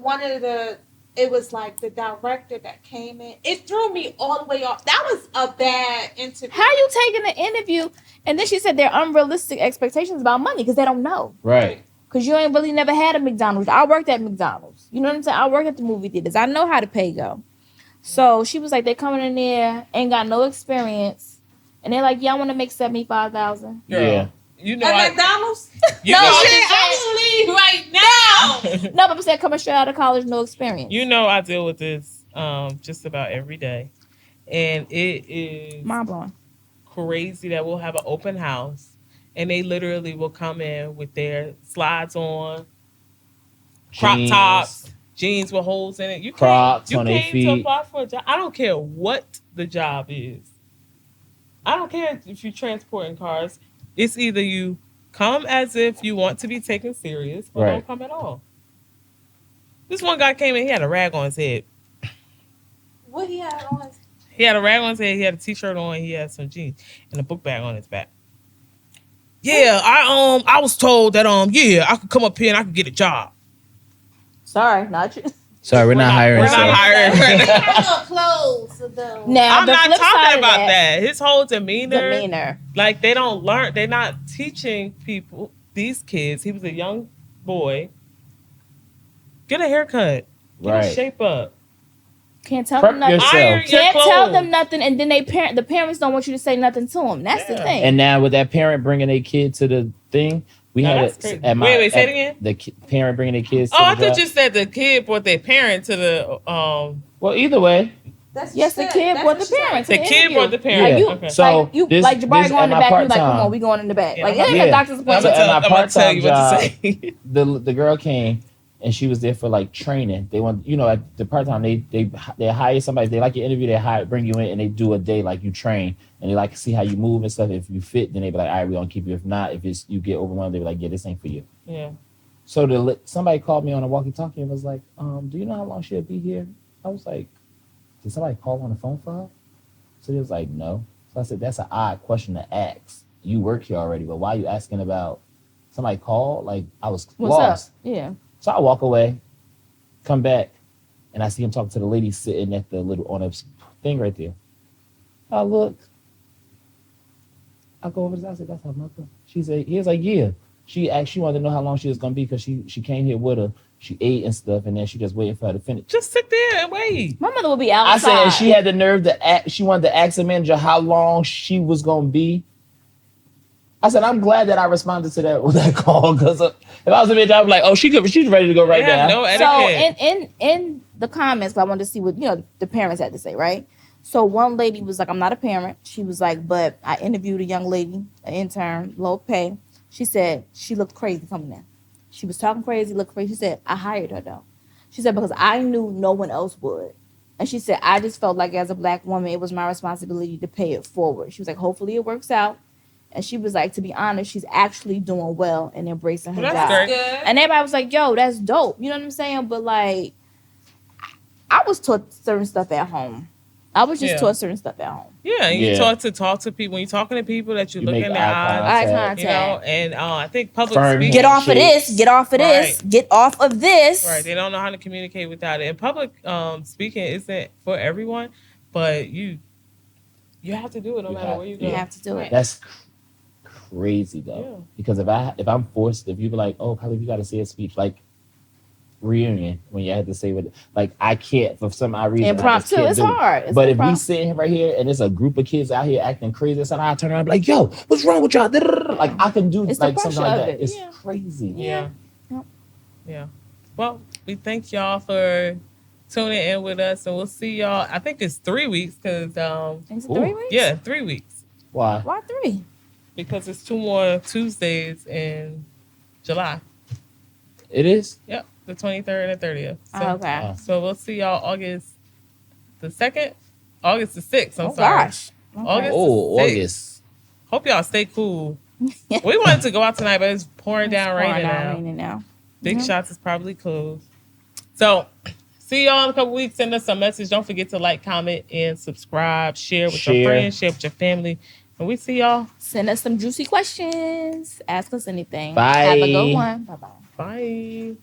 it was like the director that came in. It threw me all the way off. That was a bad interview. how you taking the interview? And then she said they're unrealistic expectations about money because they don't know. Right. Because you ain't really never had a McDonald's. I worked at McDonald's. You know what I'm saying? I worked at the movie theaters. I know how to pay go. So she was like, they coming in there, ain't got no experience. And they're like, yeah, I want to make $75,000. Yeah. You know, At McDonald's? you No, know, shit. I will leave right now. No, but I'm saying coming straight out of college, no experience. you know, I deal with this just about every day, and it is Mind blowing. crazy that we'll have an open house, and they literally will come in with their slides on, crop Jeans. tops, jeans with holes in it. You Crocs came, on you their came to feet. apply for a job. I don't care what the job is. I don't care if you're transporting cars. It's either you come as if you want to be taken serious, or Right. don't come at all. This one guy came in, he had a rag on his head. What he had on? He had a rag on his head, he had a t-shirt on, he had some jeans, and a book bag on his back. Yeah, I was told that yeah, I could come up here and I could get a job. Sorry, not you. Sorry, we're not hiring. We're sir. not hiring. They had no clothes though. Now, I'm the not flip side talking of about that. His whole demeanor, Demeanor. like they don't learn. They're not teaching people. These kids. He was a young boy. Get a haircut. Get a Right. shape up. Can't tell Prep them nothing. yourself. Iron your Can't tell clothes. them nothing, and then the parents don't want you to say nothing to them. That's the Yeah. thing. And now with that parent bringing their kid to the thing, we No, had that's it crazy. at my. Wait, say it at again? The parent bringing their kids. Oh, to I the thought job. you said the kid brought their parent to the Well, either way, That's Yes, the kid brought the parents. The kid brought the parent. Like you, Okay. So like you, this- like Jabari this going in at the my back. You like, part-time. come on, we going in the back. Yeah, Like I'm it ain't yeah. a doctor's I'm appointment. So at my about to tell part-time you what job, to say. the girl came and she was there for like training. They want, at the part time they hire somebody. They like your interview. They bring you in and they do a day like you train and they like to see how you move and stuff. If you fit, then they be like, all right, we gonna keep you. If not, if it's you get overwhelmed, they be like, yeah, this ain't for you. Yeah. So somebody called me on a walkie-talkie and was like, do you know how long she'll be here? I was like, did somebody call on the phone for her? So they was like, no. So I said, that's an odd question to ask. You work here already, but why are you asking about somebody called? Like I was What's lost. up? Yeah. So I walk away, come back, and I see him talking to the lady sitting at the little on a thing right there. I look. I go over to I said, that's her mother. He was like, yeah. She wanted to know how long she was gonna be because she came here with her. She ate and stuff, and then she just waiting for her to finish. Just sit there and wait. My mother would be I outside. said, and she had the nerve she wanted to ask the manager how long she was gonna be. I said, I'm glad that I responded to that call because if I was a bitch, I was like, oh, she's ready to go right They have now. no So etiquette. in the comments, I wanted to see what the parents had to say, right? So one lady was like, I'm not a parent. She was like, but I interviewed a young lady, an intern, low pay. She said she looked crazy coming in. She was talking crazy, looked crazy. She said, I hired her though. She said, because I knew no one else would. And she said, I just felt like as a black woman, it was my responsibility to pay it forward. She was like, hopefully it works out. And she was like, to be honest, she's actually doing well and embracing her Well, job. that's great. Good. And everybody was like, yo, that's dope. You know what I'm saying? But like, I was taught certain stuff at home. I was just Yeah. taught certain stuff at home. Yeah, you Yeah. talk to people when you're talking to people that you look make in their eye eyes. Eye contact. You know, contact. and I think public Firm speaking. Get off of this. Handshakes. Get off of this. Right. Get off of this. Right, they don't know how to communicate without it. And public speaking isn't for everyone, but you have to do it no You matter have- where you go. You have to do it. That's crazy though. Yeah. Because if I'm forced, if you be like, oh, Khalif, you got to say a speech like reunion when you had to say what, like I can't for some odd reason. I just Impromptu. can't It's do it. hard. It's But if we improv. sitting right here and there's a group of kids out here acting crazy, so I turn around and be like, yo, what's wrong with y'all? Like I can do It's the like something pressure like of that. it. It's Yeah. crazy. Yeah. Yep. Yeah. Well, we thank y'all for tuning in with us, and we'll see y'all. I think it's 3 weeks because Is it Ooh. 3 weeks? yeah, 3 weeks Why? Why 3? because it's 2 more Tuesdays in July. It is? Yep, the 23rd and 30th. So, Okay. so we'll see y'all August the 2nd, August the 6th. I'm Oh sorry. gosh. Okay. August. Oh, Six. August. Hope y'all stay cool. We wanted to go out tonight, but it's pouring down It's pouring raining down now. raining now. Big Mhm. Shots is probably closed. So, see y'all in a couple weeks. Send us a message. Don't forget to like, comment, and subscribe. Share with your Share. friends. Share with your family. And we see y'all. Send us some juicy questions. Ask us anything. Bye. Have a good one. Bye bye. Bye.